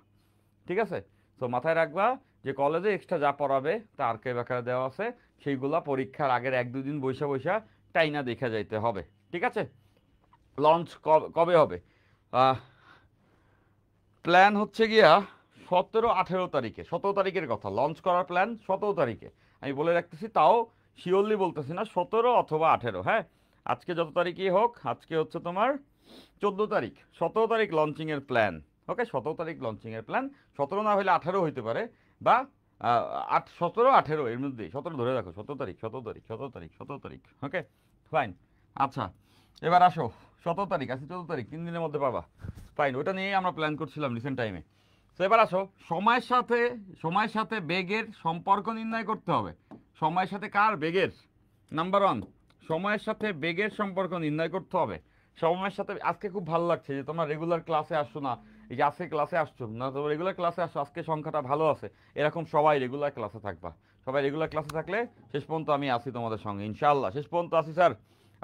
ঠিক আছে, তো মাথায় রাখবা যে কলেজে এক্সট্রা যা পড়াবে তা আর্কাইভ আকারে দেওয়া আছে, সেইগুলা পরীক্ষার আগের 1-2 দিন বৈশা বৈশা টাইনা দেখা যাইতে হবে। ঠিক আছে, লঞ্চ কবে হবে? প্ল্যান হচ্ছে গিয়া 17-18 তারিখে, 17 তারিখের কথা লঞ্চ করার প্ল্যান, 17 তারিখে আমি বলে রাখতেছি, তাও শিওরলি বলতেছি না, 17 অথবা 18। হ্যাঁ, আজকে যত তারিখই হোক, আজকে হচ্ছে তোমার 14 তারিখ, 17 তারিখ লঞ্চিংয়ের প্ল্যান। ওকে, 17 তারিখ লঞ্চিংয়ের প্ল্যান, 17 না হলে 18 হইতে পারে, বা 17-18 এর মধ্যেই, 17 ধরে রাখো, 17 তারিখ, 17 তারিখ, 17 তারিখ, 17 তারিখ। ওকে, ফাইন। আচ্ছা, এবার আসো 17 তারিখ, আজকে 14 তারিখ, 3 দিনের মধ্যে পাবা। ফাইন, ওটা নিয়েই আমরা প্ল্যান করছিলাম রিসেন্ট টাইমে। তো এবার আসো, সময়ের সাথে বেগের সম্পর্ক নির্ণয় করতে হবে। সময়ের সাথে কার? বেগের। নাম্বার ওয়ান, সময়ের সাথে বেগের সম্পর্ক নির্ণয় করতে হবে। সময়ের সাথে, আজকে খুব ভালো লাগছে যে তোমরা রেগুলার ক্লাসে আসছো না, এই যে আজকে ক্লাসে আসছো না, তোমরা রেগুলার ক্লাসে আসছো, আজকে সংখ্যাটা ভালো আছে। এরকম সবাই রেগুলার ক্লাসে থাকবা। সবাই রেগুলার ক্লাসে থাকলে শেষ পর্যন্ত আমি আসি তোমাদের সঙ্গে ইনশাআল্লাহ, শেষ পর্যন্ত আসি স্যার।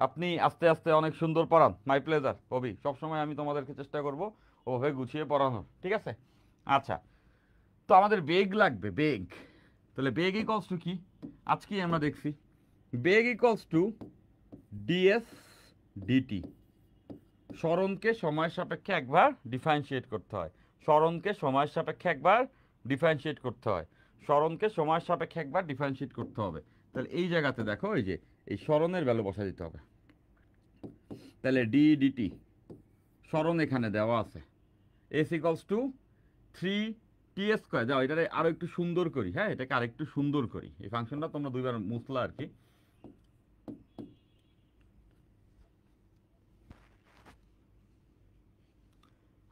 আপনি আস্তে আস্তে অনেক সুন্দর পড়ান, মাই প্লেজার কবি, সবসময় আমি তোমাদেরকে চেষ্টা করব ওভাবে গুছিয়ে পড়ানোর, ঠিক আছে? আচ্ছা, তো আমাদের বেগ লাগবে, বেগ। তাহলে বেগ ইকলস টু কি? আজকেই আমরা দেখছি, বেগ ইকলস টু ডিএস ডিটি। সরণকে সময়ের সাপেক্ষে একবার ডিফারেন্সিয়েট করতে হয়। সরণকে সময়ের সাপেক্ষে একবার ডিফারেন্সিয়েট করতে হয়। সরণকে সময়ের সাপেক্ষে একবার ডিফারেন্সিয়েট করতে হবে। তাহলে এই জায়গাতে দেখো, এই যে এই সরণের ভ্যালু বসা দিতে হবে। তাহলে ডি ডিটি, সরণ এখানে দেওয়া আছে, এস ইকলস টু 3t²। যাও এটারে আরো একটু সুন্দর করি, হ্যাঁ এটাকে আরেকটু সুন্দর করি। এই ফাংশনটা তোমরা দুইবার মুছলা আর কি।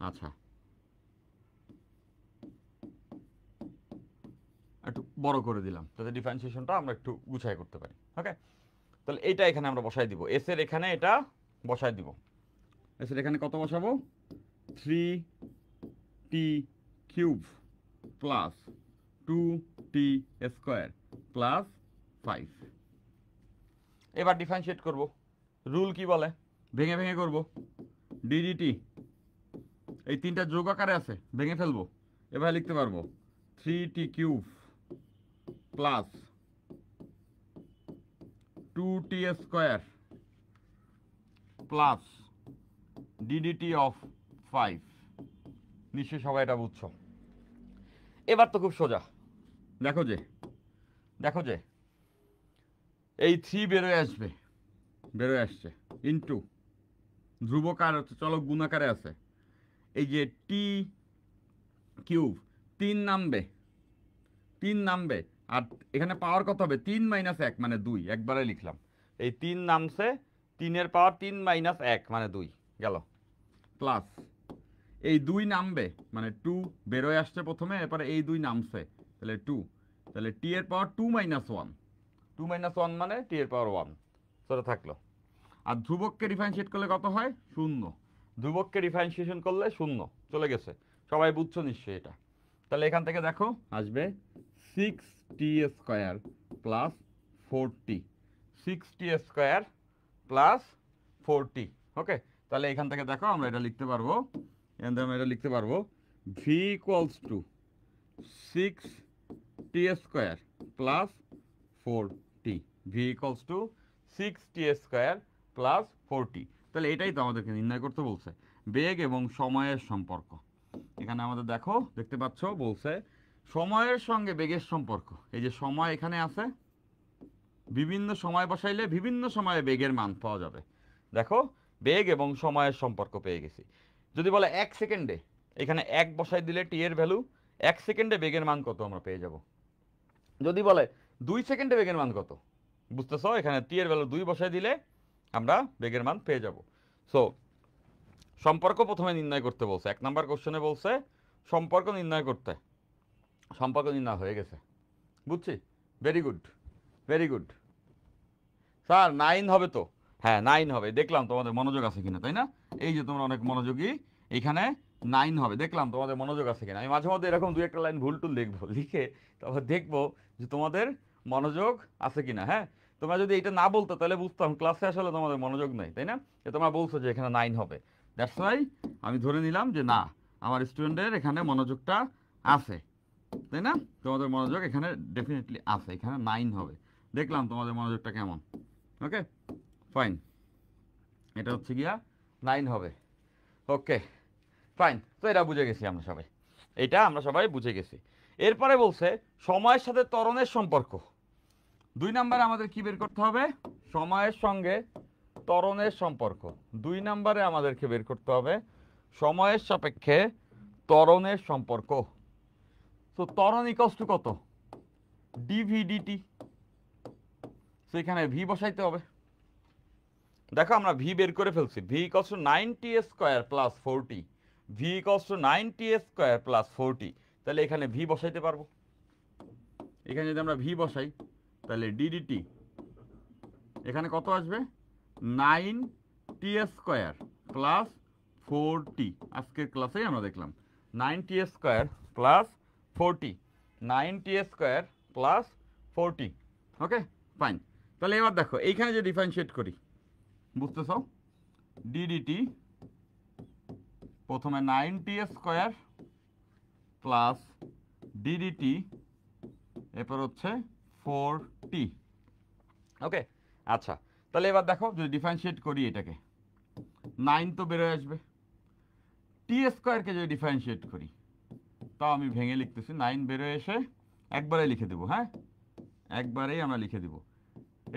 আচ্ছা, একটু বড় করে দিলাম যাতে ডিফারেন্সিয়েশনটা আমরা একটু গুছাই করতে পারি। ওকে, তাহলে এইটা এখানে আমরা বসাই দিব, এস এর এখানে এটা বসাই দিব। এস এর এখানে কত বসাবো? 3t³ plus 2t² plus 5। এবার ডিফারেন্সিয়েট করব। রুল কি বলে? ভেঙে ভেঙে করব। ডিডিটি, এই তিনটা যোগ আকারে আছে, ভেঙে ফেলবো। এবার লিখতে পারবো 3t³ plus 2t² plus DDT of 5। নিশ্চয়ই সবাই এটা বুঝছো। এবার তো খুব সোজা, দেখো যে, দেখো যে এই 3 বেরোয় আসবে, বেরোয় আসছে, ইন্টু ধ্রুবকার হচ্ছে, চলক গুণাকারে আছে। এই যে t³ 3 নামবে, 3 নামবে। আর এখানে পাওয়ার কত হবে? 3 - 1 মানে 2, একবারে লিখলাম। এই 3 নামছে, 3-এর পাওয়ার 3 - 1 মানে 2 গেল। প্লাস এই 2 নামবে মানে 2 বেরোয় আসছে প্রথমে, এরপরে এই 2 নামছে, তাহলে 2। তাহলে t এর পাওয়ার 2 - 1, 2 - 1 মানে t এর পাওয়ার 1, সেটা থাকলো। আর ধ্রুবককে ডিফারেন্সিয়েট করলে কত হয়? 0। ধ্রুবককে ডিফারেন্সিয়েশন করলে 0 চলে গেছে। সবাই বুঝছো নিশ্চয়ই এটা। তাহলে এখান থেকে দেখো আসবে 6t² plus 4t, 6t² plus 4t। ওকে, তাহলে এখান থেকে দেখো আমরা এটা লিখতে পারবো, এখান থেকে আমরা এটা লিখতে পারবো v equals to 6t² plus 4t। v equals to 6t² plus 4t। তাহলে এটাই তো আমাদেরকে নির্ণয় করতে বলছে, বেগ এবং সময়ের সম্পর্ক। এখানে আমাদের দেখো, দেখতে পাচ্ছ বলছে সময়ের সঙ্গে বেগের সম্পর্ক। এই যে সময় এখানে আছে, বিভিন্ন সময় বসাইলে বিভিন্ন সময়ে বেগের মান পাওয়া যাবে। দেখো, বেগ এবং সময়ের সম্পর্ক পেয়ে গেছি। যদি বলে 1 সেকেন্ডে, এখানে 1 বসাই দিলে টি এর ভ্যালু, 1 সেকেন্ডে বেগের মান কত আমরা পেয়ে যাব। যদি বলে 2 সেকেন্ডে বেগের মান কত, বুঝতেছ, এখানে টি এর ভ্যালু 2 বসাই দিলে আমরা বেগের মান পেয়ে যাব। সো সম্পর্ক প্রথমে নির্ণয় করতে বলছে, 1 নাম্বার কোশ্চেনে বলছে সম্পর্ক নির্ণয় করতে। সম্পর্ক নির্ণয় হয়ে গেছে, বুঝছি। Very good, very good. Sir 9 হবে তো? হ্যাঁ 9 হবে, দেখলাম তোমাদের মনোযোগ আছে কিনা, তাই না? এই যে তোমরা অনেক মনোযোগী, এখানে 9 হবে, দেখলাম তোমাদের মনোযোগ আছে কিনা। আমি মাঝে মধ্যে এরকম 2-1 লাইন ভুল টুল লিখবো, লিখে তারপর দেখবো যে তোমাদের মনোযোগ আছে কিনা। হ্যাঁ, তোমরা যদি এটা না বলতো তাহলে বুঝতাম ক্লাসে আসলে তোমাদের মনোযোগ নেই, তাই না? তোমরা বলছো যে এখানে 9 হবে, দ্যাটস ওয়াই আমি ধরে নিলাম যে না, আমার স্টুডেন্টের এখানে মনোযোগটা আছে, তাই না? তোমাদের মনোযোগ এখানে ডেফিনেটলি আছে, এখানে 9 হবে। দেখলাম তোমাদের মনোযোগটা কেমন। ওকে, ফাইন, এটা হচ্ছে গিয়া 9 হবে। ওকে, ফাইন। তো এটা বুঝে গেছি আমরা সবাই, এটা আমরা সবাই বুঝে গেছি। এরপরে বলছে সময়ের সাথে ত্বরণের সম্পর্ক। 2 নাম্বারে আমাদের কি বের করতে হবে? সময়ের সঙ্গে ত্বরণের সম্পর্ক। 2 নাম্বারে আমাদেরকে বের করতে হবে সময়ের সাপেক্ষে ত্বরণের সম্পর্ক। তো ত্বরণ ইকস টু কত? Dv dt. সেখানে ভি বসাইতে হবে। দেখো আমরা ভি বের করে ফেলছি, v equals to 9t square plus 4t, v equals to 9t square plus 4t। তাহলে এখানে ভি বসাইতে পারবো। এখানে যদি আমরা ভি বসাই তাহলে ডিডিটি এখানে কত আসবে, 9t স্কোয়ার প্লাস 4t। আজকের ক্লাসেই আমরা দেখলাম 9t square plus 4t, 9t square plus 4t। Okay fine. তাহলে এবার দেখো এইখানে যে ডিফারেন্সিয়েট করি, বুঝতেছ, ডিডিটি প্রথমে 9t স্কোয়ার প্লাস ডিডিটি এরপর হচ্ছে 4t। ওকে আচ্ছা, তাহলে এবার দেখো যদি ডিফারেন্সিয়েট করি এটাকে, 9 তো বেরোয় আসবে, টি স্কোয়ারকে যদি ডিফারেন্সিয়েট করি তাও আমি ভেঙে লিখতেছি, 9 বেরোয় এসে একবারে লিখে দেবো, হ্যাঁ একবারেই আমরা লিখে দেবো।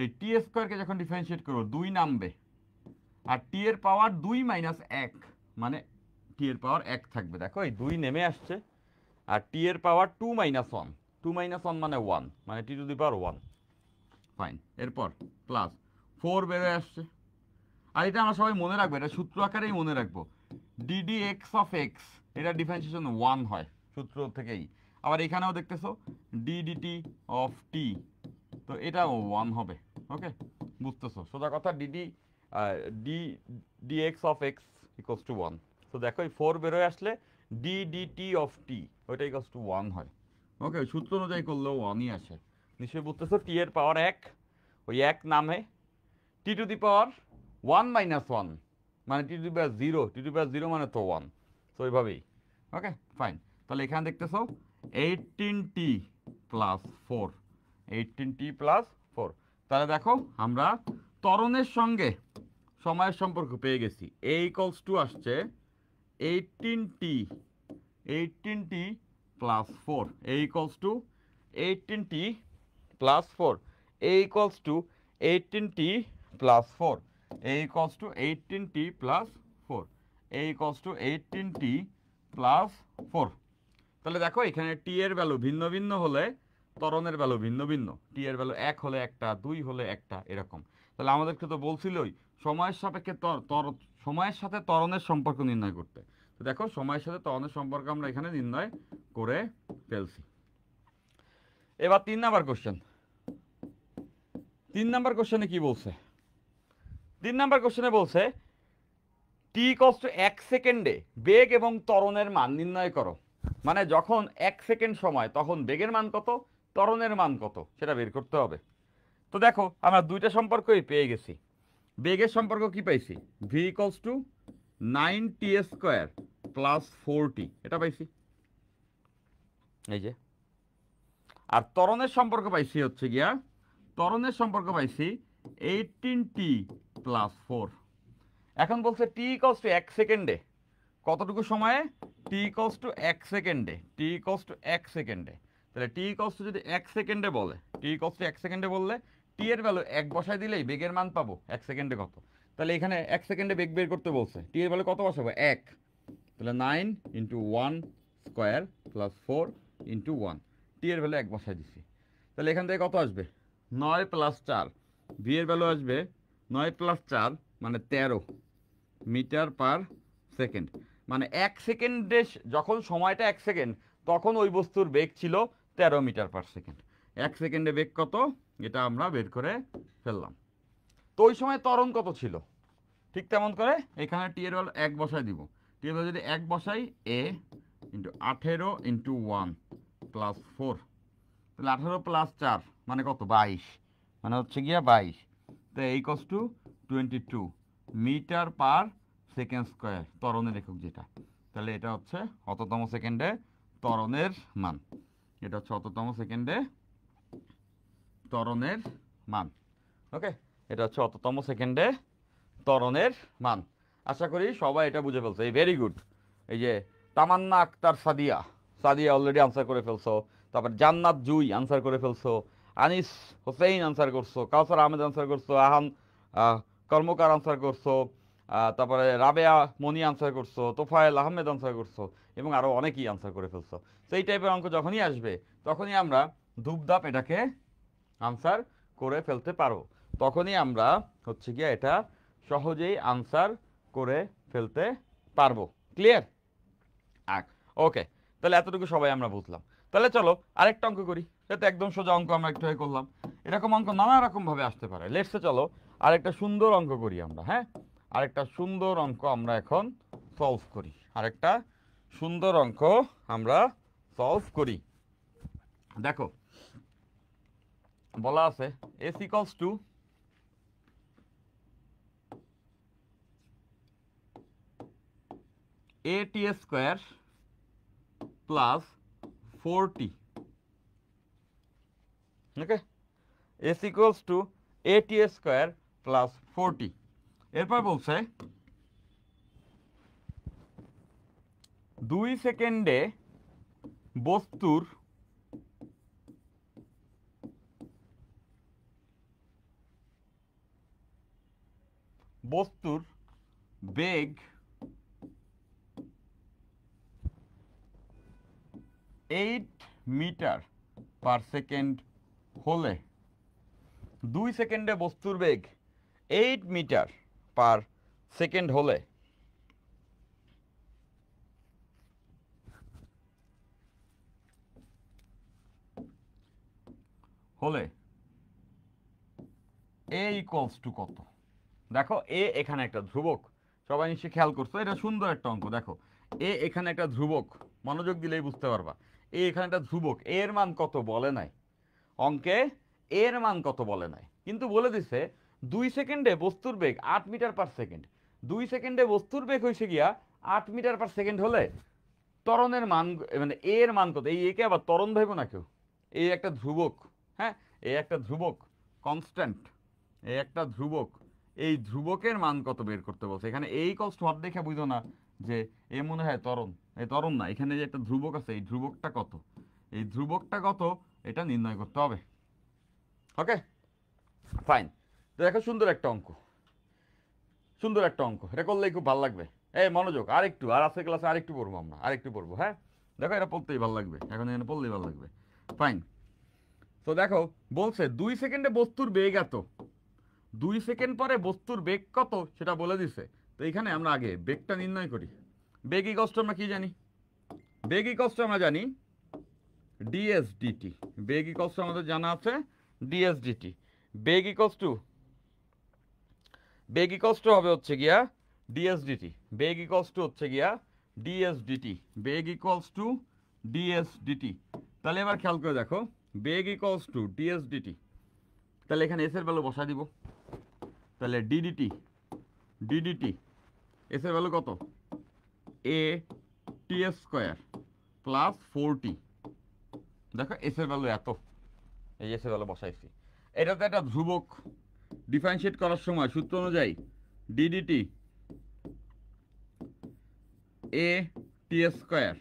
এই টি স্কোয়ারকে যখন ডিফারেন্সিয়েট করবো 2 নামবে, আর টি এর পাওয়ার 2 মাইনাস 1 মানে টি এর পাওয়ার 1 থাকবে। দেখো এই 2 নেমে আসছে, আর টি এর পাওয়ার 2 মাইনাস 1, 2 মাইনাস 1 মানে 1, মানে টি টু দি পাওয়ার 1। ফাইন, এরপর প্লাস 4 বেরোয় আসছে। আর এটা আমরা সবাই মনে রাখবো, এটা সূত্র আকারেই মনে রাখবো, ডিডি এক্স অফ এক্স এটা ডিফারেন্সিয়েশন 1 হয় সূত্র থেকেই। আবার এখানেও দেখতেছো ডিডিটি অফ টি, তো এটাও 1 হবে। ওকে বুঝতেছো সোজা কথা, dd d dx of x equals to 1। তো দেখো এই 4 বেরোয় আসলে ডিডিটি অফ টি ওইটা ইকুয়ালস টু 1 হয়। ওকে সূত্র অনুযায়ী করলেও 1ই আসে। নিশ্চয়ই বুঝতেছো, টি এর পাওয়ার 1, ওই 1 নামে টি টু দি পাওয়ার 1 মাইনাস 1 মানে টি two the power 0, T two the পাওয়ার 0 মানে তো 1। তো এইভাবেই। Okay fine. তাহলে এখানে দেখতেছো 18t প্লাস 4, 18t প্লাস 4। তাহলে দেখো আমরা ত্বরণের সঙ্গে সময়ের সম্পর্ক পেয়ে গেছি। এ ইকুয়ালস টু আসছে 18t প্লাস 4, এ ইকুয়ালস টু 18t প্লাস 4, এ ইকুয়ালস টু 18t প্লাস 4, এ ইকুয়ালস টু 18t প্লাস 4, এ ইকুয়ালস টু 18t প্লাস 4। তাহলে দেখো এখানে টি এর ভ্যালু ভিন্ন ভিন্ন হলে ত্বরণের ভ্যালু ভিন্ন ভিন্ন, টি এর ভ্যালু 1 হলে একটা, 2 হলে একটা, এরকম। তাহলে আমাদেরকে তো বলছিলই সময়ের সাপেক্ষে সময়ের সাথে ত্বরণের সম্পর্ক নির্ণয় করতে। তো দেখো সময়ের সাথে ত্বরণের সম্পর্ক আমরা এখানে নির্ণয় করে ফেলছি। এবার 3 নাম্বার কোশ্চেন। 3 নাম্বার কোশ্চেনে কি বলছে? 3 নাম্বার কোশ্চেনে বলছে টি ইকুয়ালস টু 1 সেকেন্ডে বেগ এবং ত্বরণের মান নির্ণয় করো। মানে যখন 1 সেকেন্ড সময় তখন বেগের মান কত, ত্বরণের মান কত সেটা বের করতে হবে। তো দেখো আমরা দুইটা সম্পর্কই পেয়ে গেছি। বেগের সম্পর্ক কি পাইছি, V equals to 9t square plus 4t, এটা পাইছি এই যে। আর ত্বরণের সম্পর্ক পাইছি হচ্ছে গিয়া, ত্বরণের সম্পর্ক পাইছি 18t প্লাস 4। এখন বলছে টি ইকুয়ালস টু 1 সেকেন্ডে কতটুকু সময়ে, টি ইকুয়ালস টু 1 সেকেন্ডে, টি ইকুয়ালস টু 1 সেকেন্ডে। তাহলে টি ইকুয়ালস টু যদি 1 সেকেন্ডে বলে, টি ইকুয়ালস টু 1 সেকেন্ডে বললে টি এর ভ্যালু 1 বসাই দিলেই বেগের মান পাবো 1 সেকেন্ডে কত। তাহলে এখানে 1 সেকেন্ডে বেগ বের করতে বলছে, টি এর ভ্যালু কত বসাবো 1, তাহলে 9 ইন্টু 1 স্কোয়ার প্লাস 4 ইন্টু 1, টি এর ভ্যালু 1 বসাই দিছি। তাহলে এখান থেকে কত আসবে 9 প্লাস 4, ভি এর ভ্যালু আসবে 9 প্লাস 4 মানে 13 মিটার পার সেকেন্ড। মানে 1 সেকেন্ডে যখন সময়টা 1 সেকেন্ড তখন ওই বস্তুর বেগ ছিল 13 মিটার পার সেকেন্ড। 1 সেকেন্ডে বেগ কত এটা আমরা বের করে ফেললাম। তো ওই সময় ত্বরণ কত ছিল, ঠিক তেমন করে এখানে টি এর ভ্যালু 1 বসাই দিব। টি এর ভ্যালু যদি 1 বসাই, এ ইন্টু 18 ইন্টু 1 প্লাস 4, তাহলে 18 প্লাস 4 মানে কত 22, মানে হচ্ছে গিয়া 22। তো equals to 22 metre per second square, ত্বরণের একক যেটা। তাহলে এটা হচ্ছে অততম সেকেন্ডে ত্বরণের মান, এটা হচ্ছে অততম সেকেন্ডে ত্বরণের মান। ওকে, এটা হচ্ছে অততম সেকেন্ডে ত্বরণের মান। আশা করি সবাই এটা বুঝে ফেলছে, এই ভেরি গুড। এই যে তামান্না আক্তার সাদিয়া, সাদিয়া অলরেডি আনসার করে ফেলছো। তারপর জান্নাত জুই আনসার করে ফেলছো, আনিস হোসেইন আনসার করছো, কাউসার আহমেদ আনসার করছো, আহান কর্মকার আনসার করছো, তারপরে রাবেয়া মনি আনসার করছো, তোফায়েল আহমেদ আনসার করছো, এবং আরও অনেকেই আনসার করে ফেলছো। তো এই টাইপের অঙ্ক যখনই আসবে তখনই আমরা ধূপধাপ এটাকে আনসার করে ফেলতে পারো, তখনই আমরা হচ্ছে গিয়া এটা সহজেই আনসার করে ফেলতে পারবো। ক্লিয়ার? ওকে, তাহলে এতটুকু সবাই আমরা বুঝলাম। তাহলে চলো আরেকটা অঙ্ক করি। এটা একদম সোজা অঙ্ক, আমরা একটু করলাম। এরকম অঙ্ক নানা রকম ভাবে আসতে পারে। লেটসে চলো আরেকটা সুন্দর অঙ্ক করি আমরা। হ্যাঁ, আরেকটা সুন্দর অঙ্ক আমরা এখন সলভ করি। আরেকটা সুন্দর অঙ্ক আমরা সলভ করি। দেখো বলা আছে s equals to at square plus 4t। Okay, s equals to at square plus 4t। এরপর বলছে 2 সেকেন্ডে বস্তুর বেগ 8 মিটার পার সেকেন্ড হলে, 2 সেকেন্ডে বস্তুর বেগ 8 মিটার পার সেকেন্ড হলে a ইকুয়ালস টু কত? দেখো এ এখানে একটা ধ্রুবক, সবাই নিশ্চয়ই খেয়াল করছো। এটা সুন্দর একটা অঙ্ক। দেখো এ এখানে একটা ধ্রুবক, মনোযোগ দিলেই বুঝতে পারবা। এ এখানে একটা ধ্রুবক, এর মান কত বলে নাই অঙ্কে, এর মান কত বলে নাই, কিন্তু বলে দিছে 2 সেকেন্ডে বস্তুর বেগ 8 মিটার পার সেকেন্ড। 2 সেকেন্ডে বস্তুর বেগ হয়েছে গিয়া 8 মিটার পার সেকেন্ড হলে ত্বরণের মান, মানে এর মান কত? এই একে আবার ত্বরণ ভাইব না কেউ, এই একটা ধ্রুবক। হ্যাঁ, এই একটা ধ্রুবক কনস্ট্যান্ট, এই একটা ধ্রুবক। এই ধ্রুবকের মান কত বের করতে বলছে। এখানে এই কষ্ট হট দেখে বুঝো না যে এ মনে হয় ত্বরণ, এই ত্বরণ না, এখানে যে একটা ধ্রুবক আছে, এই ধ্রুবকটা কত, এই ধ্রুবকটা কত এটা নির্ণয় করতে হবে। Okay fine. তো দেখো সুন্দর একটা অঙ্ক, সুন্দর একটা অঙ্ক, এটা করলেই খুব ভালো লাগবে। এই মনোযোগ, আরেকটু, আর আজকে ক্লাসে আরেকটু পড়বো আমরা, আরেকটু পড়বো। হ্যাঁ দেখো এটা পড়তেই ভালো লাগবে, এখন এখানে পড়লেই ভালো লাগবে। ফাইন। তো দেখো বলছে 2 সেকেন্ডে বস্তুর বেগ এত, 2 সেকেন্ড পরে বস্তুর বেগ কত সেটা বলে দিছে। তো এখানে আমরা আগে বেগটা নির্ণয় করি। বেগ ইকুয়ালস টু আমরা কি জানি? বেগ ইকুয়ালস টু আমরা জানি ds dt। Beg equals to আমাদের জানা আছে ds dt। Beg equals to হবে হচ্ছে গিয়া ds dt। Beg equals to হচ্ছে গিয়া ds dt। Beg equals to ds dt। তাহলে এবার খেয়াল করে দেখো, বেগ ইকুয়ালস টু ds dt, তাহলে এখানে s এর ভ্যালু বসাই দিব। তাহলে ddt এস এর ভ্যালু কত? a t square plus 4t। দেখো এস এর ভ্যালু এত, এই এস এর ভ্যালু বসাইছি। এটা তো একটা ধ্রুবক, ডিফারেন্সিয়েট করার সময় সূত্র অনুযায়ী ddt a t square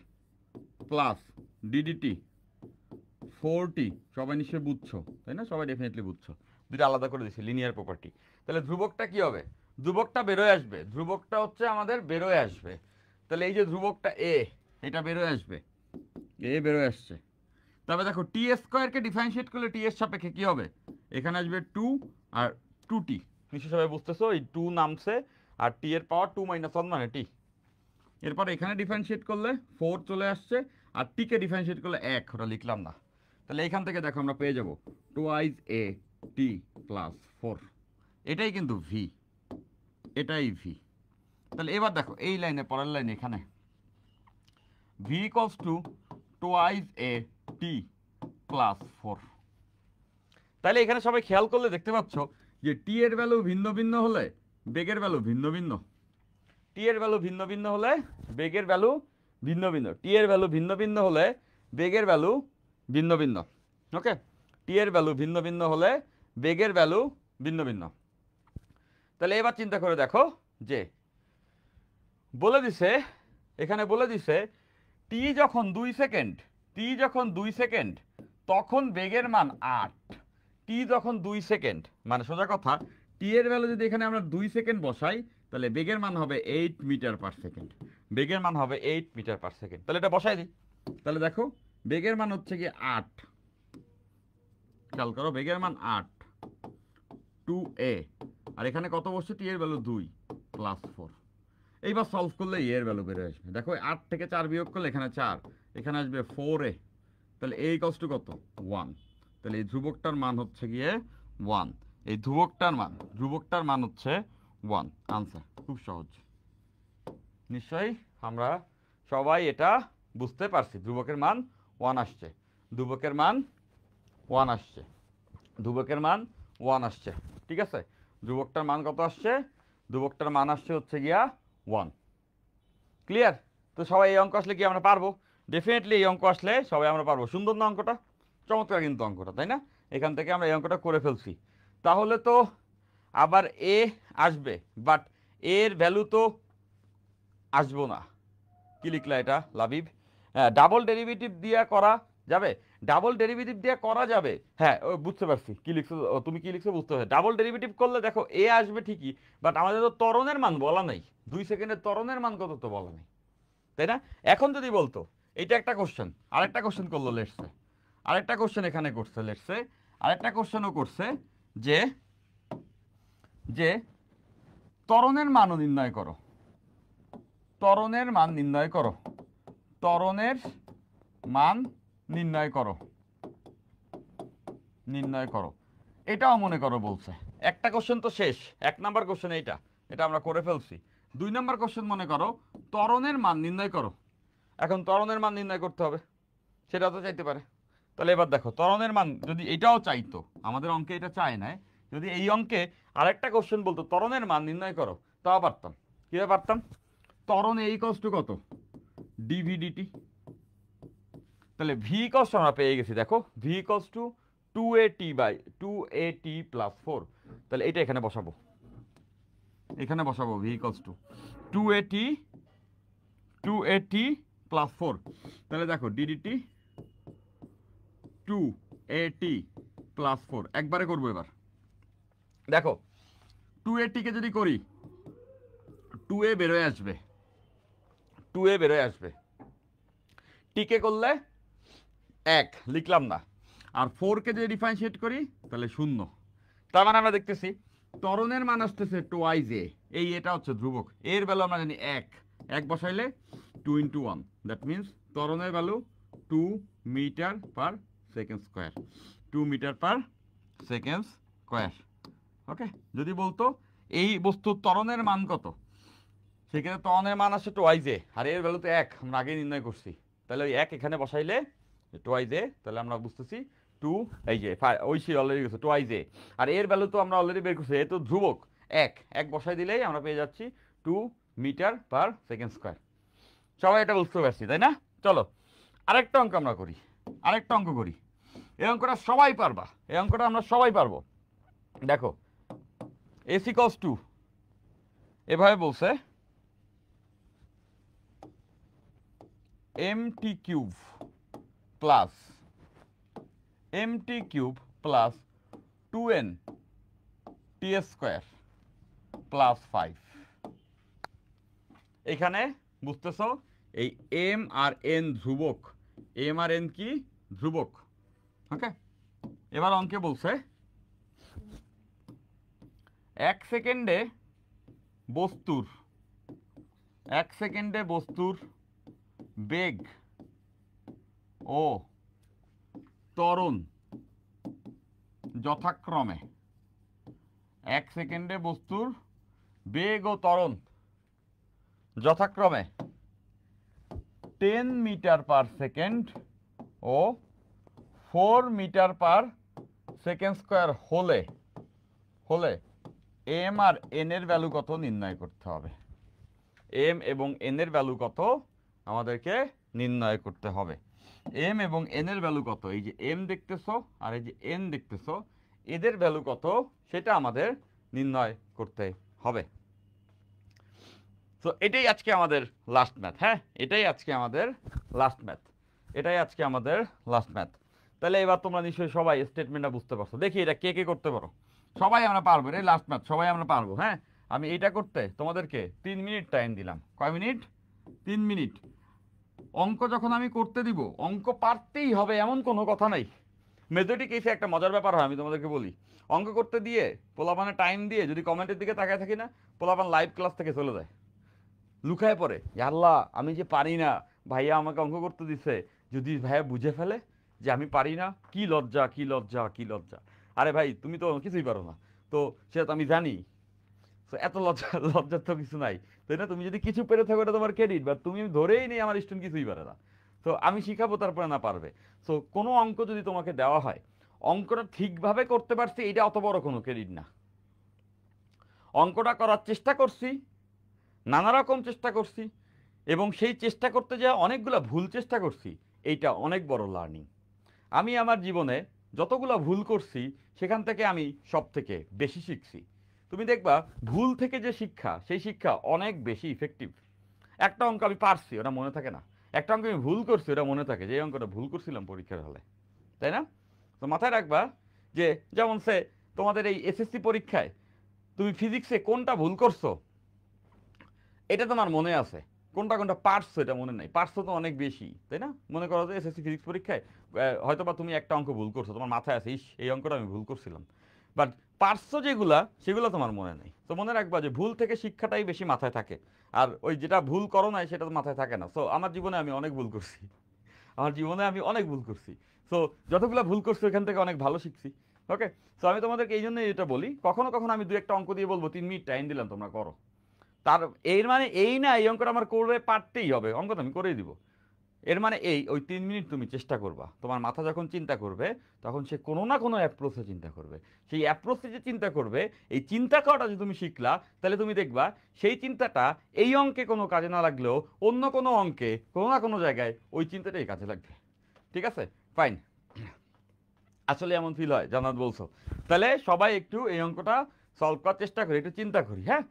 plus ddt 4t, সবাই নিশ্চয়ই বুঝছো তাই না? সবাই ডেফিনেটলি বুঝছো। দুটো আলাদা করে দিচ্ছি, লিনিয়ার প্রপার্টি। তাহলে ধ্রুবকটা কি হবে? ধ্রুবকটা বেরোয় আসবে, ধ্রুবকটা হচ্ছে আমাদের বেরোয় আসবে। তাহলে এই যে ধ্রুবকটা এ, এটা বেরোয় আসবে, এ বেরোয় আসছে। তবে দেখো টি স্কোয়ারকে ডিফারেন্সিয়েট করলে টি এর সাপেক্ষে কি হবে? এখানে আসবে 2 আর 2t, নিশ্চয়ই সবাই বুঝতেছো। এই 2 নামছে আর টি এর পাওয়ার 2 - 1 মানে টি। এরপর এখানে ডিফারেন্সিয়েট করলে 4 চলে আসছে, আর টিকে ডিফারেন্সিয়েট করলে 1, ওটা লিখলাম না। তাহলে এখান থেকে দেখো আমরা পেয়ে যাব 2a t প্লাস 4। এটাই কিন্তু ভি, এটাই ভি। তাহলে এবার দেখো এই লাইনে, পরের লাইনে এখানে V equals to 2a t plus 4। তাহলে এখানে সবাই খেয়াল করলে দেখতে পাচ্ছ যে টি এর ভ্যালু ভিন্ন ভিন্ন হলে বেগের ভ্যালু ভিন্ন ভিন্ন। টি এর ভ্যালু ভিন্ন ভিন্ন হলে বেগের ভ্যালু ভিন্ন ভিন্ন। টি এর ভ্যালু ভিন্ন ভিন্ন হলে বেগের ভ্যালু ভিন্ন ভিন্ন। ওকে, টি এর ভ্যালু ভিন্ন ভিন্ন হলে বেগের ভ্যালু ভিন্ন ভিন্ন। তাহলে এবার চিন্তা করে দেখো যে বলে দিছে, এখানে বলে দিছে টি যখন 2 সেকেন্ড, টি যখন 2 সেকেন্ড তখন বেগের মান 8। টি যখন 2 সেকেন্ড, মানে সোজা কথা টি এর ভ্যালু যদি এখানে আমরা 2 সেকেন্ড বসাই তাহলে বেগের মান হবে 8 মিটার পার সেকেন্ড। বেগের মান হবে 8 মিটার পার সেকেন্ড। তাহলে এটা বসাই দিই। তাহলে দেখো বেগের মান হচ্ছে কি 8, খেয়াল করো বেগের মান 8, 2a আর এখানে কত বসছে, টি এর ভ্যালু 2 প্লাস 4। এইবার সলভ করলে এর ভ্যালু বেড়ে আসবে। দেখো 8 থেকে 4 বিয়োগ করলে এখানে 4, এখানে আসবে 4a। তাহলে a ইকুয়ালস টু কত, 1। তাহলে এই ধ্রুবকটার মান হচ্ছে গিয়ে 1। এই ধ্রুবকটার মান হচ্ছে 1। আনসার খুব সহজ। নিশ্চয়ই আমরা সবাই এটা বুঝতে পারছি। ধ্রুবকের মান 1 আসছে, ধ্রুবকের মান 1 আসছে, ধ্রুবকের মান 1 আসছে। ঠিক আছে, ধ্রুবকটার মান কত আসছে, ধ্রুবকটার মান আসছে হচ্ছে গিয়া 1। ক্লিয়ার? তো সবাই এই অঙ্ক আসলে কি আমরা পারবো? ডেফিনেটলি এই অঙ্ক আসলে সবাই আমরা পারবো। সুন্দর না অঙ্কটা? চমৎকার কিন্তু অঙ্কটা, তাই না? এখান থেকে আমরা এই অঙ্কটা করে ফেলছি। তাহলে তো আবার এ আসবে, বাট এর ভ্যালু তো আসবো না। কি লিখলা এটা লাবিব? হ্যাঁ, ডাবল ডেরিভেটিভ দিয়ে করা যাবে, ডাবল ডেরিভেটিভ দিয়ে করা যাবে। হ্যাঁ, বুঝতে পারছি কি লিখছো, তুমি কি লিখছো বুঝতে পারছি। ডাবল ডেরিভেটিভ করলে দেখো এ আসবে ঠিকই, বাট আমাদের তো ত্বরণের মান বলা নাই, 2 সেকেন্ডের ত্বরণের মান কত তো বলা নেই, তাই না? এখন যদি বলতো, এটা একটা কোশ্চেন, আরেকটা কোশ্চেন করলো লেটসে, আরেকটা কোশ্চেন এখানে করছে লেটসে, আরেকটা কোশ্চেনও করছে যে যে ত্বরণের মানও নির্ণয় করো, ত্বরণের মান নির্ণয় করো, ত্বরণের মান নির্ণয় করো, নির্ণয় করো। এটাও মনে করো বলছে। একটা কোশ্চেন তো শেষ, 1 নাম্বার কোশ্চেন এইটা, এটা আমরা করে ফেলছি। 2 নাম্বার কোশ্চেন মনে করো ত্বরণের মান নির্ণয় করো। এখন ত্বরণের মান নির্ণয় করতে হবে, সেটা তো চাইতে পারে। তাহলে এবার দেখো ত্বরণের মান যদি এটাও চাইতো, আমাদের অঙ্কে এটা চায় না, যদি এই অঙ্কে আরেকটা কোশ্চেন বলতো ত্বরণের মান নির্ণয় করো, তাও পারতাম। কীভাবে পারতাম? ত্বরণ এই ইকুয়ালস টু কত, ডিভিডিটি। তাহলে ভি ইকুয়ালস আমরা পেয়ে গেছি, দেখো V equals to 2at plus 4। তাহলে এটা এখানে বসাবো, এখানে বসাবো V equals to 2at plus 4। তাহলে দেখো ডিডিটি 2at প্লাস 4 একবারে করবো। এবার দেখো 2at কে যদি করি 2a বেরোয় আসবে, 2a বেরোয় আসবে, টিকে করলে 1 লিখলাম না, আর 4কে যদি ডিফারেন্সিয়েট করি তাহলে 0। তার মানে আমরা দেখতেছি ত্বরণের মান আসতেছে টোয়াইজ এ, এই এটা হচ্ছে ধ্রুবক, এর ভ্যালু আমরা জানি 1, 1 বসাইলে 2 × 1, দ্যাট মিনস ত্বরণের value 2 metre per second square, 2 metre per second square. Okay, যদি বলতো এই বস্তুর ত্বরণের মান কত, সেক্ষেত্রে ত্বরণের মান আসছে টোয়াইজ এ, আর এর ভ্যালু তো 1, আমরা আগে নির্ণয় করছি। তাহলে ওই 1 এখানে বসাইলে টোয়াইজ এ, তাহলে আমরা বুঝতেছি 2, এই যে ঐশী অলরেডি গেছে টোয়াইজ এ, আর এর ভ্যালু তো আমরা অলরেডি বের করছি, এ তো ধ্রুবক 1, 1 বসাই দিলেই আমরা পেয়ে যাচ্ছি 2 মিটার পার সেকেন্ড স্কোয়ার। সবাই এটা বুঝতে পারছি, তাই না? চলো আরেকটা অঙ্ক আমরা করি, আরেকটা অঙ্ক করি। এই অঙ্কটা সবাই পারবা, এই অঙ্কটা আমরা সবাই পারবো। দেখো এস ইকুয়ালস টু, এভাবে বলছে mt cube plus mt cube plus 2n টি স্কোয়ার প্লাস 5। এখানে বুঝতেছো এই এম আর এন ধ্রুবক, এম আর এন কি ধ্রুবক। ওকে, এবার অঙ্কে বলছে 1 সেকেন্ডে বস্তুর, 1 সেকেন্ডে বস্তুর বেগ ও ত্বরণ যথাক্রমে, 1 সেকেন্ডে বস্তুর বেগ ও ত্বরণ যথাক্রমে 10 মিটার পার সেকেন্ড ও 4 মিটার পার সেকেন্ড স্কোয়ার হলে হলে এম আর এন এর ভ্যালু কত নির্ণয় করতে হবে। এম এবং এন এর ভ্যালু কত আমাদেরকে নির্ণয় করতে হবে। এম এবং এন এর ভ্যালু কত, এই যে এম দেখতেছো আর এই যে এন দেখতেছো, এদের ভ্যালু কত সেটা আমাদের নির্ণয় করতে হবে। তো এটাই আজকে আমাদের লাস্ট ম্যাথ। হ্যাঁ, এটাই আজকে আমাদের লাস্ট ম্যাথ, এটাই আজকে আমাদের লাস্ট ম্যাথ। তাহলে এবার তোমরা নিশ্চয়ই সবাই স্টেটমেন্টটা বুঝতে পারছো। দেখি এটা কে কে করতে পারো। সবাই আমরা পারবো, এটাই লাস্ট ম্যাথ, সবাই আমরা পারবো। হ্যাঁ, আমি এইটা করতে তোমাদেরকে 3 মিনিট টাইম দিলাম। কয় মিনিট? 3 মিনিট। অঙ্ক যখন আমি করতে দিব, অঙ্ক পারতেই হবে এমন কোনো কথা নাই। মেজরিটি কেসে একটা মজার ব্যাপার হয়, আমি তোমাদেরকে বলি, অঙ্ক করতে দিয়ে পোলাপানে টাইম দিয়ে যদি কমেন্টের দিকে তাকায় থাকি না, পোলাপান লাইভ ক্লাস থেকে চলে যায়, লুকায় পড়ে, আল্লাহ আমি যে পারি না, ভাইয়া আমাকে অঙ্ক করতে দিছে, যদি ভাইয়া বুঝে ফেলে যে আমি পারি না, কি লজ্জা কি লজ্জা কি লজ্জা। আরে ভাই তুমি তো কিছুই পারো না, তো সেটা তো আমি জানি। তো এত লজ্জা লজ্জার তো কিছু নাই, তাই না? তুমি যদি কিছু পেরে থাকো এটা তোমার ক্রেডিট, বা তুমি ধরেই নেই আমার স্টুডেন্ট কিছুই পারে না, তো আমি শিখাবো তারপরে না পারবে। তো কোনো অঙ্ক যদি তোমাকে দেওয়া হয়, অঙ্কটা ঠিকভাবে করতে পারছি এটা অত বড় কোনো ক্রেডিট না। অঙ্কটা করার চেষ্টা করছি, নানা রকম চেষ্টা করছি, এবং সেই চেষ্টা করতে যা অনেকগুলো ভুল চেষ্টা করছি, এইটা অনেক বড় লার্নিং। আমি আমার জীবনে যতগুলো ভুল করছি সেখান থেকে আমি সব থেকে বেশি শিখছি। তুমি দেখবা ভুল থেকে যে শিক্ষা, সেই শিক্ষা অনেক বেশি ইফেক্টিভ। একটা অঙ্ক আমি পারছি ওটা মনে থাকে না, একটা অঙ্ক আমি ভুল করছি ওটা মনে থাকে, যে এই অঙ্কটা ভুল করছিলাম পরীক্ষার হলে, তাই না? তো মাথায় রাখবা যে যেমন সে তোমাদের এই এসএসসি পরীক্ষায় তুমি ফিজিক্সে কোনটা ভুল করছো এটা তোমার মনে আছে, কোনটা কোনটা পারছো এটা মনে নাই। পারছো তো অনেক বেশি, তাই না? মনে করো যে এসএসসি ফিজিক্স পরীক্ষায় হয়তো বা তুমি একটা অঙ্ক ভুল করছো, তোমার মাথায় আছে ইস এই অঙ্কটা আমি ভুল করছিলাম, বাট পারছো যেগুলা সেগুলো তোমার মনে নেই। তো মনে রাখবা যে ভুল থেকে শিক্ষাটাই বেশি মাথায় থাকে, আর ওই যেটা ভুল করো নাই সেটা তো মাথায় থাকে না। সো আমার জীবনে আমি অনেক ভুল করছি, আমার জীবনে আমি অনেক ভুল করছি। সো যতগুলো ভুল করছি ওখান থেকে অনেক ভালো শিখছি। ওকে, সো আমি তোমাদেরকে এই জন্যই এটা বলি, কখনো কখনো আমি দু একটা অঙ্ক দিয়ে বলবো 3 মিনিট টাইম দিলাম তোমরা করো, তার এর মানে এই না এই অঙ্কটা আমার করে পারতেই হবে, অঙ্ক তো আমি করেই দিব। এর মানে এই ওই 3 মিনিট তুমি চেষ্টা করবা, তোমার মাথা যখন চিন্তা করবে তখন সে কোনো না কোনো অ্যাপ্রোচে চিন্তা করবে। সেই অ্যাপ্রোচে যে চিন্তা করবে, এই চিন্তা করাটা যে তুমি শিখলা, তাহলে তুমি দেখবা সেই চিন্তাটা এই অঙ্কে কোনো কাজে না লাগলেও অন্য কোনো অঙ্কে কোনো না কোনো জায়গায় ওই চিন্তাটাই কাজে লাগবে। ঠিক আছে, ফাইন। আসলে এমন ফিল হয়, জান্নাত বলছো। তাহলে সবাই একটু এই অঙ্কটা সলভ করার চেষ্টা করি, একটু চিন্তা করি। হ্যাঁ,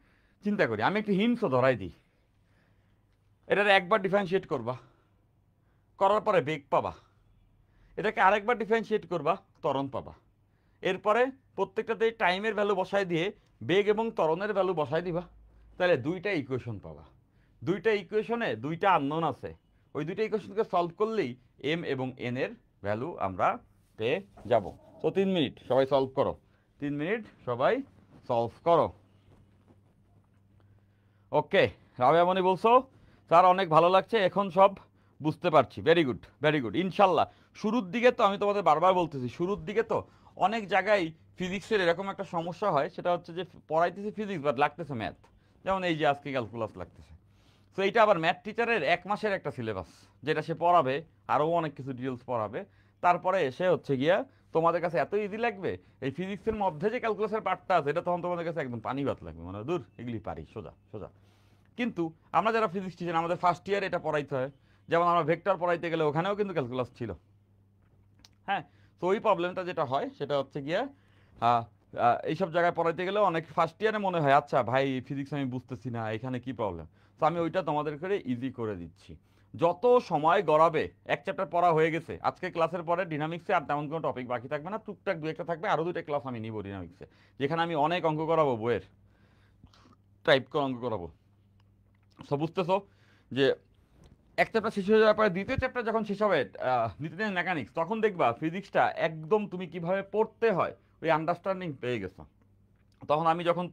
চিন্তা করি। আমি একটু হিন্টসও ধরাই দিই। এটার একবার ডিফারেন্সিয়েট করবা, করার পরে বেগ পাবা। এটাকে আরেকবার ডিফারেন্সিয়েট করবা, ত্বরণ পাবা। এরপরে প্রত্যেকটাতে টাইমের ভ্যালু বসায় দিয়ে বেগ এবং ত্বরণের ভ্যালু বসায় দিবা, তাহলে দুইটা ইকুয়েশন পাবা। দুইটা ইকুয়েশনে দুইটা আননোন আছে, ওই দুইটা ইকুয়েশনকে সলভ করলেই এম এবং এন এর ভ্যালু আমরা পেয়ে যাব। তো 3 মিনিট সবাই সলভ করো, 3 মিনিট সবাই সলভ করো। ওকে, রাবেয়া মনি বলছো স্যার অনেক ভালো লাগছে, এখন সব বুঝতে পারছি। Very good very good. ইনশাল্লাহ শুরুর দিকে তো আমি তোমাদের বারবার বলতেছি, শুরুর দিকে তো অনেক জায়গায় ফিজিক্সের এরকম একটা সমস্যা হয়, সেটা হচ্ছে যে পড়াইতেছে ফিজিক্স বাট লাগতেছে ম্যাথ। যেমন এই যে আজকে ক্যালকুলাস লাগতেছে। তো এইটা আবার ম্যাথ টিচারের 1 মাসের একটা সিলেবাস, যেটা সে পড়াবে, আরও অনেক কিছু ডিটেলস পড়াবে। তারপরে এসে হচ্ছে গিয়া তোমাদের কাছে এত ইজি লাগবে, এই ফিজিক্সের মধ্যে যে ক্যালকুলাসের পার্টটা আছে এটা তখন তোমাদের কাছে একদম পানি ভাত লাগবে, মানে দূর এগুলি পারি সোজা সোজা। কিন্তু আমরা যারা ফিজিক্স টিচার, আমাদের ফার্স্ট ইয়ার এটা পড়াইতে হয়। যেমন আমরা ভেক্টর পড়াইতে গেলে ওখানেও কিন্তু ক্যালকুলাস ছিল। হ্যাঁ, তো ওই প্রবলেমটা যেটা হয় সেটা হচ্ছে গিয়া এইসব জায়গায় পড়াইতে গেলে অনেক ফার্স্ট ইয়ারে মনে হয় আচ্ছা ভাই ফিজিক্স আমি বুঝতেছি না, এখানে কি প্রবলেম। তো আমি ওইটা তোমাদের করে ইজি করে দিচ্ছি। যত সময় গড়াবে, এক চ্যাপ্টার পড়া হয়ে গেছে, আজকে ক্লাসের পরে ডিনামিক্সে আর তেমন কোনো টপিক বাকি থাকবে না, টুকটাক দু একটা থাকবে, আরও 2টা ক্লাস আমি নিব ডিনামিক্সে, যেখানে আমি অনেক অঙ্ক করাবো, বইয়ের টাইপ করে অঙ্ক করাবো। সো বুঝতেছো যে এক চ্যাপ্টার শেষ হয়ে যাওয়ার পরে দ্বিতীয় চ্যাপ্টার যখন শেষ হবে, নিউটনের মেকানিক্স, তখন দেখবা ফিজিক্সটা একদম তুমি কিভাবে পড়তে হয় ওই আন্ডারস্ট্যান্ডিং পেয়ে গেছো। তখন আমি যখন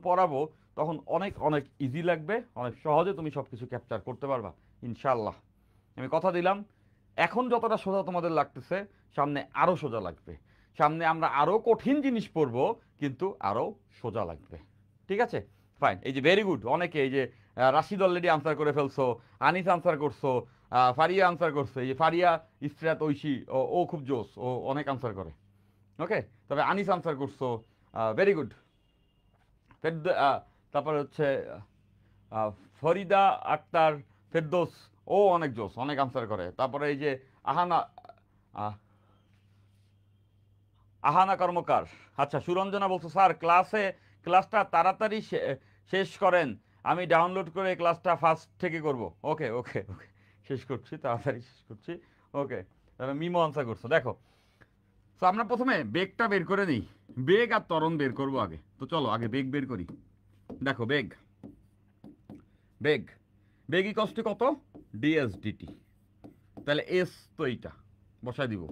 পড়াবো, তখন অনেক অনেক ইজি লাগবে, অনেক সহজে তুমি সব কিছু ক্যাপচার করতে পারবা ইনশাল্লাহ। আমি কথা দিলাম, এখন যতটা সোজা তোমাদের লাগতেছে সামনে আরও সোজা লাগবে, সামনে আমরা আরও কঠিন জিনিস পড়বো কিন্তু আরও সোজা লাগবে। ঠিক আছে, ফাইন। এই যে ভেরি গুড, অনেকে এই যে রাশিদ অলরেডি আনসার করে ফেলছো, আনিস আনসার করছো, ফারিয়া আনসার করছে, এই যে ফারিয়া ইসরাত ঐশী, ও খুব জোস, ও অনেক আনসার করে। ওকে, তবে আনিস আনসার করছো, ভেরি গুড। তারপরে হচ্ছে আহ, ফরিদা আক্তার ফেরদৌস, ও অনেক জোস, অনেক আনসার করে। তারপরে এই যে আহানা, আহ, আহানা কর্মকার। আচ্ছা, সুরঞ্জনা বলছো স্যার ক্লাসটা তাড়াতাড়ি শেষ করেন, আমি ডাউনলোড করে ক্লাসটা ফার্স্ট থেকে করব। ওকে ওকে ওকে, শেষ করছি, তাড়াতাড়ি শেষ করছি। ওকে, তাহলে মিমো আনসার করছো। দেখো, তো আমরা প্রথমে বেগটা বের করে নিই, বেগ আর ত্বরণ বের করব আগে। তো চলো আগে বেগ বের করি। দেখো বেগ, বেগ বেগ ইকস টু কত, ডিএস ডিটি। তাহলে এস তো এইটা বসাই দিব,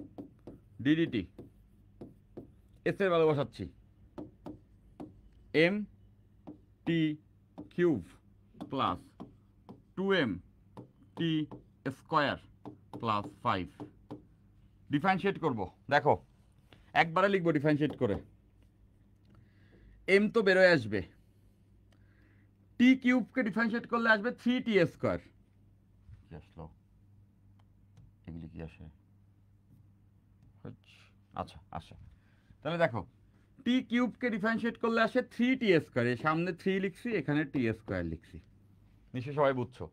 ডিডিটি এস এর ভ্যালু বসাচ্ছি m t cube plus 2m t square plus 5 differentiate করব দেখো একবারে লিখবো ডিফারেন্সিয়েট করে এম তো বেরোয় আসবে টি কিউবকে ডিফারেন্সিয়েট করলে আসবে 3t স্কোয়ার কি আসলো এগুলি কি আসে আচ্ছা আচ্ছা তাহলে দেখো টি কিউবকে ডিফারেন্সিয়েট করলে আসে 3t স্কোয়ার এর সামনে 3 লিখছি এখানে টি স্কোয়ার লিখছি নিশ্চয়ই সবাই বুঝছো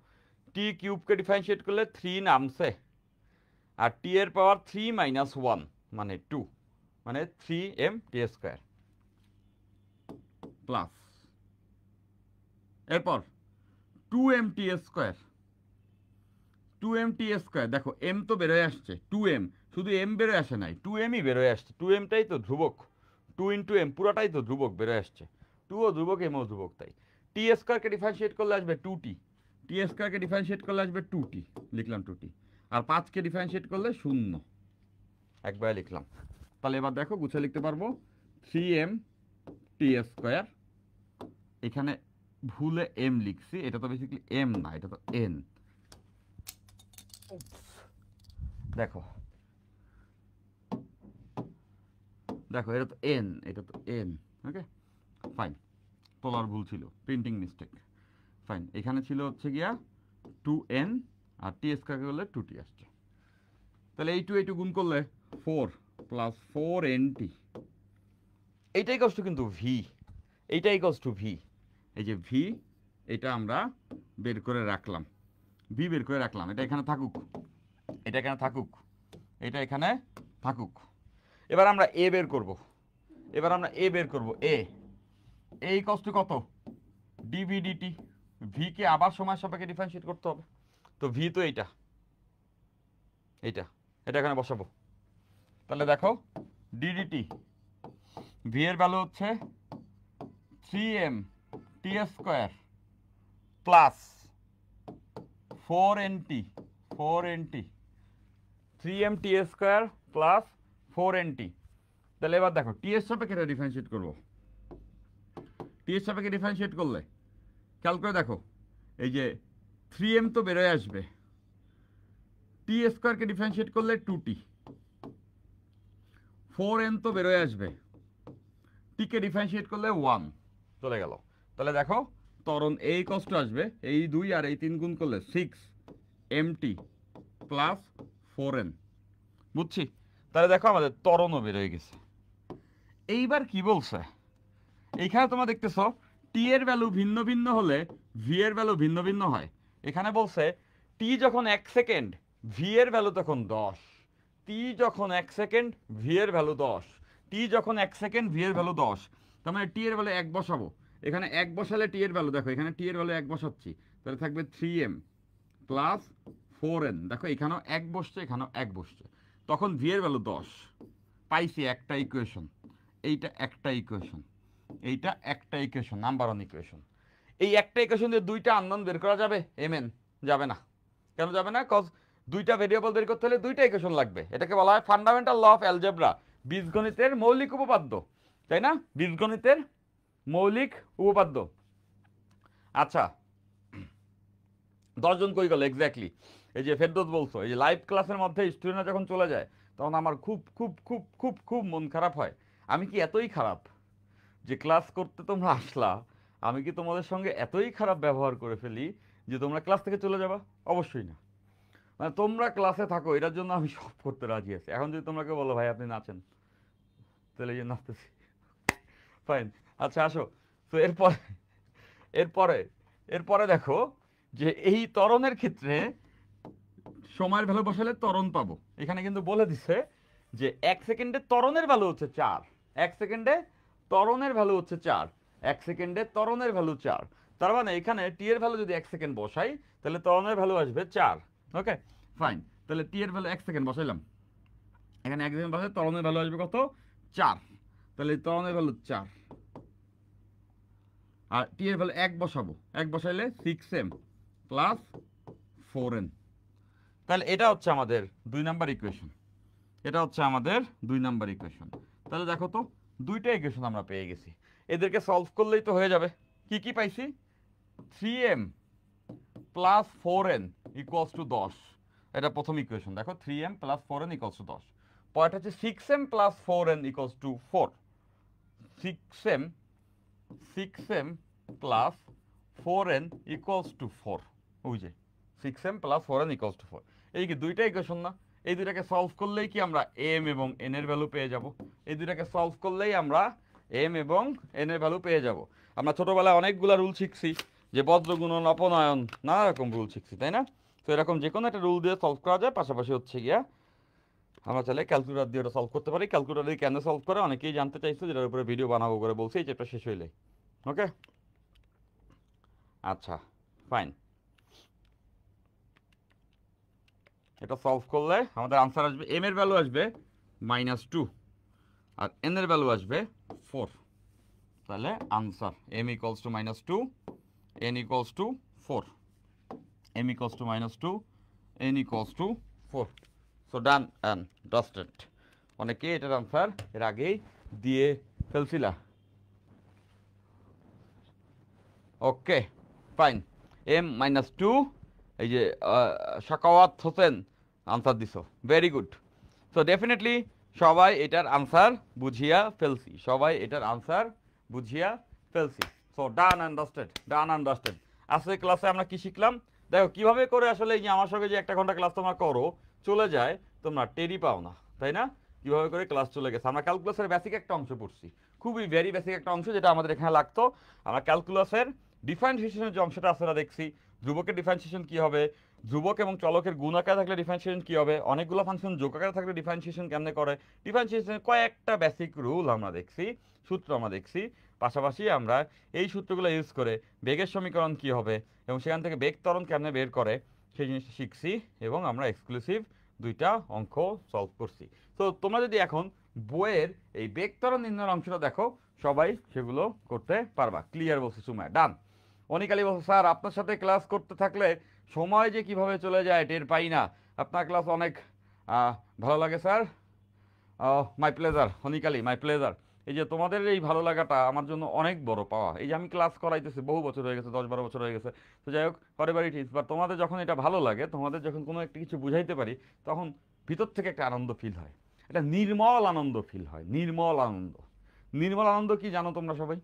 টি কিউবকে ডিফারেন্সিয়েট করলে 3 নামছে আর টি এর পাওয়ার 3 মাইনাস 1 মানে 2 মানে 3m টি স্কোয়ার প্লাস এরপর 2m t square 2m t square দেখো m তো বেরোয় আসছে 2m শুধু m বেরোয় আসে নাই 2mই বেরোয় আসছে 2mটাই তো ধ্রুবক 2 ইন্টু m পুরাটাই তো ধ্রুবক বেরোয় আসছে 2 ও ধ্রুবক m ও ধ্রুবক তাই টি স্কোয়ারকে ডিফারেন্সিয়েট করলে আসবে 2t টি স্কোয়ারকে ডিফারেন্সিয়েট করলে আসবে 2t লিখলাম 2t আর 5কে ডিফারেন্সিয়েট করলে 0 একবারে লিখলাম তাহলে এবার দেখো গুছিয়ে লিখতে পারবো 3m টি স্কোয়ার এখানে ভুলে m লিখছি এটা তো বেসিক্যালি m না এটা তো n দেখো দেখো এটা তো n এটা তো n ওকে ফাইন তোলার ভুল ছিল প্রিন্টিং মিস্টেক ফাইন এখানে ছিল হচ্ছে গিয়া 2n আর টি স্কয়ার করলে 2t আসছে তাহলে এই টু গুণ করলে 4 প্লাস 4nt এইটাই কষ্ট কিন্তু v এইটাই কষ্ট v এই যে v এটা আমরা বের করে রাখলাম v বের করে রাখলাম এটা এখানে থাকুক এটা এখানে থাকুক এটা এখানে থাকুক এবার আমরা a বের করব a এই কষ্ট কত dv dt v কে আবার সময় সাপেক্ষে ডিফারেন্সিয়েট করতে হবে তো v তো এটা এখানে বসাবো তাহলে দেখো ddt v এর ভ্যালু হচ্ছে 3m t square plus 4nt 3m t square plus 4nt তাহলে এবার দেখো টি এর সাপেক্ষে এটা ডিফারেন্সিয়েট করব টি এর সাপেক্ষে ডিফারেন্সিয়েট করলে খেয়াল করে দেখো এই যে 3m তো বেরোয় আসবে টি স্কয়ারকে ডিফারেন্সিয়েট করলে 2t 4n তো বেরোয় আসবে টি কে ডিফারেন্সিয়েট করলে 1 চলে গেল তাহলে দেখো ত্বরণ এই কষ্ট আসবে এই 2 আর এই 3 গুণ করলে 6mt প্লাস 4n বুঝছি তাহলে দেখো আমাদের ত্বরণও বের হয়ে গেছে এইবার কি বলছে এইখানে তোমরা দেখতেছো টি এর ভ্যালু ভিন্ন ভিন্ন হলে ভি এর ভ্যালু ভিন্ন ভিন্ন হয় এখানে বলছে টি যখন 1 সেকেন্ড ভি এর ভ্যালু তখন 10 টি যখন 1 সেকেন্ড ভি এর ভ্যালু 10 টি যখন 1 সেকেন্ড ভি এর ভ্যালু 10 তার মানে টি এর ভ্যালু 1 বসাবো এখানে 1 বসালে টি এর ভ্যালু দেখো এখানে টি এর ভ্যালু 1 বসাচ্ছি তাহলে থাকবে 3m প্লাস 4n দেখো এখানেও 1 বসছে এখানেও 1 বসছে তখন ভি এর ভ্যালু 10 পাইছি একটা ইকুয়েশন এইটা একটা ইকুয়েশন এইটা একটা ইকুয়েশন নাম্বার ওয়ান ইকুয়েশন এই একটা ইকুয়েশন দিয়ে দুইটা আননোন বের করা যাবে mn যাবে না কেন যাবে না কজ দুইটা ভেরিয়েবল বের করতে হলে দুইটা ইকুয়েশন লাগবে এটাকে বলা হয় ফান্ডামেন্টাল ল অফ অ্যালজেব্রা বীজগণিতের মৌলিক উপপাদ্য তাই না বীজগণিতের মৌলিক উপপাদ্য আচ্ছা 10 জন কই গেল এক্স্যাক্টলি এই যে ফেরদৌস বলছো এই যে লাইভ ক্লাসের মধ্যে স্টুডেন্টরা যখন চলে যায় তখন আমার খুব খুব খুব খুব খুব মন খারাপ হয় আমি কি এতই খারাপ যে ক্লাস করতে তোমরা আসলা আমি কি তোমাদের সঙ্গে এতই খারাপ ব্যবহার করে ফেলি যে তোমরা ক্লাস থেকে চলে যাবা অবশ্যই না মানে তোমরা ক্লাসে থাকো এটার জন্য আমি সব করতে রাজি আছি এখন যদি তোমরা কেউ বলো ভাই আপনি নাচেন তাহলে এই যে নাচতেছি ফাইন আচ্ছা আসো তো এরপরে দেখো যে এই ত্বরণের ক্ষেত্রে সময়ের ভ্যালু বসালে ত্বরণ পাবো এখানে কিন্তু বলে দিছে যে 1 সেকেন্ডে ত্বরণের ভ্যালু হচ্ছে 4 1 সেকেন্ডে ত্বরণের ভ্যালু হচ্ছে 4 1 সেকেন্ডে ত্বরণের ভ্যালু 4 তার মানে এখানে টি এর ভ্যালু যদি 1 সেকেন্ড বসাই তাহলে ত্বরণের ভ্যালু আসবে 4 ওকে ফাইন তাহলে টি এর ভ্যালু 1 সেকেন্ড বসাইলাম এখানে 1 সেকেন্ড বসালে ত্বরণের ভ্যালু আসবে কত 4 তাহলে ত্বরণের ভ্যালু 4 আর টি এর ভ্যালু 1 বসাবো 1 বসাইলে 6m প্লাস 4n তাহলে এটা হচ্ছে আমাদের 2 নাম্বার ইকুয়েশন এটা হচ্ছে আমাদের 2 নাম্বার ইকুয়েশন তাহলে দেখো তো দুইটা ইকুয়েশন আমরা পেয়ে গেছি, এদেরকে সলভ করলেই তো হয়ে যাবে। কি কি পাইছি? 3m plus 4n equals to 10, এটা প্রথম ইকুয়েশন। দেখো 3m plus 4n equals to 10। পরেরটা হচ্ছে 6m plus 4n equals to 4। 6m plus 4n equals to 4, ওই যে 6m plus 4n equals to 4। এই কি দুইটা ইকুয়েশন না? এই দুইটাকে সলভ করলেই কি আমরা m এবং n এর ভ্যালু পেয়ে যাব। এই দুইটাকে সলভ করলেই আমরা m এবং n এর ভ্যালু পেয়ে যাব। আমরা ছোটবেলায় অনেকগুলা রুল শিখছি, যে বজ্র গুণন অপনয়ন নানা রকম রুল শিখছি, তাই না? তো এরকম যে কোনো একটা রুল দিয়ে সলভ করা যায়। পাশাপাশি হচ্ছে গিয়া আমরা চাইলে ক্যালকুলেটর দিয়ে ওটা সলভ করতে পারি। ক্যালকুলেটর দিয়ে কেন সলভ করে অনেকেই জানতে চাইছে, যেটার উপরে ভিডিও বানাবো করে বলছি, এই চ্যাপ্টার শেষ হইলে। ওকে, আচ্ছা ফাইন। এটা সলভ করলে আমাদের আনসার আসবে, m এর ভ্যালু আসবে -2 আর n এর ভ্যালু আসবে 4। তাহলে answer m equals to -2, n equals to 4, m equals to -2, n equals to 4। So done and dusted. অনেকে এটার আনসার এর আগেই দিয়ে ফেলছিলা। ওকে ফাইন, m-2, এই যে শাকাওয়াত হোসেন আনসার দিছো, ভেরি গুড। সো ডেফিনেটলি সবাই এটার আনসার বুঝিয়া ফেলছি, সবাই এটার আনসার বুঝিয়া ফেলছি। So done and dusted, done and dusted. আজকের ক্লাসে আমরা কি শিখলাম? দেখো কিভাবে করে আসলে এই যে আমার সঙ্গে যে 1 ঘন্টা ক্লাস তোমরা করো, চলে যায়, তোমরা টেরই পাও না, তাই না? কিভাবে করে ক্লাস চলে গেছে। আমরা ক্যালকুলাসের বেসিক একটা অংশ পড়ছি, খুবই ভেরি বেসিক একটা অংশ, যেটা আমাদের এখানে লাগতো। আমরা ক্যালকুলাসের ডিফারেন্সিয়েশনের যে অংশটা আছে সেটা দেখছি। ধ্রুবকের ডিফারেন্সিয়েশন কি হবে, ধ্রুবক এবং চলকের গুণ আকারে থাকলে ডিফারেন্সিয়েশন কি হবে, অনেকগুলো ফাংশন যোগ আকারে থাকলে ডিফারেন্সিয়েশন কেমনে করে, ডিফারেন্সিয়েশনের কয়েকটা বেসিক রুল আমরা দেখছি, সূত্র আমরা দেখছি। পাশাপাশি আমরা এই সূত্রগুলো ইউজ করে বেগের সমীকরণ কি হবে এবং সেখান থেকে বেগ ত্বরণ কেমনে বের করে সেই জিনিসটা শিখছি, এবং আমরা এক্সক্লুসিভ 2টা অঙ্ক সলভ করছি। তো তোমরা যদি এখন বইয়ের এই বেগ ত্বরণ নির্ণয়ের অংশটা দেখো, সবাই সেগুলো করতে পারবা। ক্লিয়ার বলছি সুমায়, ডান। অনিকালি বলছে স্যার আপনার সাথে ক্লাস করতে থাকলে সময় যে কিভাবে চলে যায় টের পাই না, আপনার ক্লাস অনেক ভালো লাগে স্যার। মাই প্লেজার অনিকালি, মাই প্লেজার। এই যে তোমাদের এই ভালো লাগাটা আমার জন্য অনেক বড় পাওয়া। এই যে আমি ক্লাস করাইতেছি বহু বছর হয়ে গেছে, 10-12 বছর হয়ে গেছে। তো যাই হোক, পারিবারিক টিপস, বা তোমাদের যখন এটা ভালো লাগে, তোমাদের যখন কোনো একটা কিছু বুঝাইতে পারি, তখন ভিতর থেকে একটা আনন্দ ফিল হয়, একটা নির্মল আনন্দ ফিল হয়, নির্মল আনন্দ। নির্মল আনন্দ কি জানো তোমরা সবাই?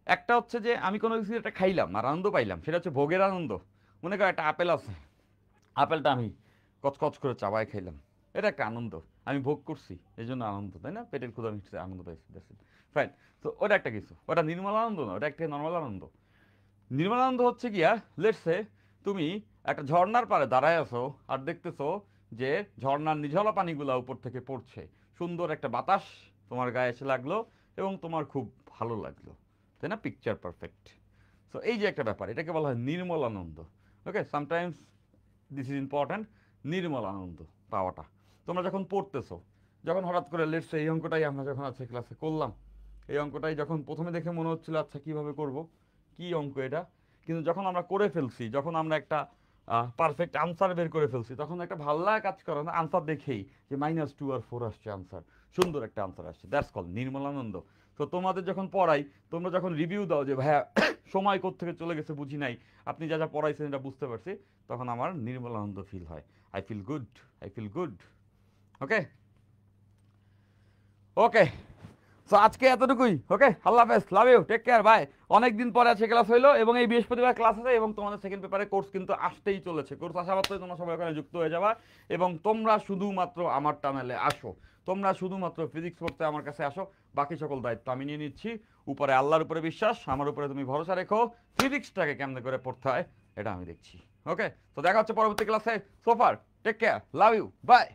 একটা হচ্ছে যে আমি কোনো কিছু একটা খাইলাম আর আনন্দ পাইলাম, সেটা হচ্ছে ভোগের আনন্দ। মনে করো একটা আপেল আছে, আপেলটা আমি কচকচ করে চাবাই খাইলাম, এটা একটা আনন্দ, আমি ভোগ করছি এই জন্য আনন্দ, তাই না? পেটের ক্ষুধা মিটছে, আনন্দ পাইছি, ফাইন। তো ওটা একটা কিছু, ওটা নির্মল আনন্দ না, ওটা একটা নর্মাল আনন্দ। নির্মল আনন্দ হচ্ছে গিয়া, লেটসে তুমি একটা ঝর্ণার পাড়ে দাঁড়ায় আছো আর দেখতেছো যে ঝর্ণার নিঝলা পানিগুলা উপর থেকে পড়ছে, সুন্দর একটা বাতাস তোমার গায়ে এসে লাগলো এবং তোমার খুব ভালো লাগলো, তাই না? Picture perfect. সো এই যে একটা ব্যাপার, এটাকে বলা হয় নির্মল আনন্দ। ওকে, সামটাইমস দিস ইজ ইম্পর্ট্যান্ট, নির্মল আনন্দ পাওয়াটা। তোমরা যখন পড়তেছো, যখন হঠাৎ করে লেটসে এই অঙ্কটাই আমরা যখন আছে ক্লাসে করলাম, এই অঙ্কটাই যখন প্রথমে দেখে মনে হচ্ছিল আচ্ছা কীভাবে করব, কি অঙ্ক এটা, কিন্তু যখন আমরা করে ফেলছি, যখন আমরা একটা পারফেক্ট আনসার বের করে ফেলছি, তখন একটা ভালো লাগা কাজ করে না আনসার দেখেই, যে -2 আর 4 আসছে আনসার, সুন্দর একটা আনসার আসছে, দ্যাটস কল নির্মল আনন্দ। তো তোমাদের যখন পড়াই, তোমরা যখন রিভিউ দাও যে ভাইয়া সময় কোত্থেকে চলে গেছে বুঝি নাই, আপনি যা যা পড়াইছেন এটা বুঝতে পারছি, তখন আমার নির্মল আনন্দ ফিল হয়, I feel good, I feel good. Okay okay, so আজকে এতটুকুই। ওকে, আল্লাহ হাফেজ, love you, take care, bye. অনেকদিন পরে আছে ক্লাস হইলো, এবং এই বৃহস্পতিবার ক্লাস আছে, এবং তোমাদের সেকেন্ড পেপারে কোর্স কিন্তু আসতেই চলেছে। কোর্স আসা মাত্রই তোমরা সবাই ওখানে যুক্ত হয়ে যাবা, এবং তোমরা শুধুমাত্র আমার টানেলে আসো, তোমরা শুধুমাত্র ফিজিক্স পড়তে আমার কাছে আসো, বাকি সকল দায়িত্ব আমি নিয়ে নিচ্ছি। উপরে আল্লাহর উপরে বিশ্বাস, আমার উপরে তুমি ভরসা রেখো, ফিজিক্সটাকে কেমনে করে পড়তে হয় এটা আমি দেখছি। ওকে, তো দেখা হচ্ছে পরবর্তী ক্লাসে। So far take care, love you, by.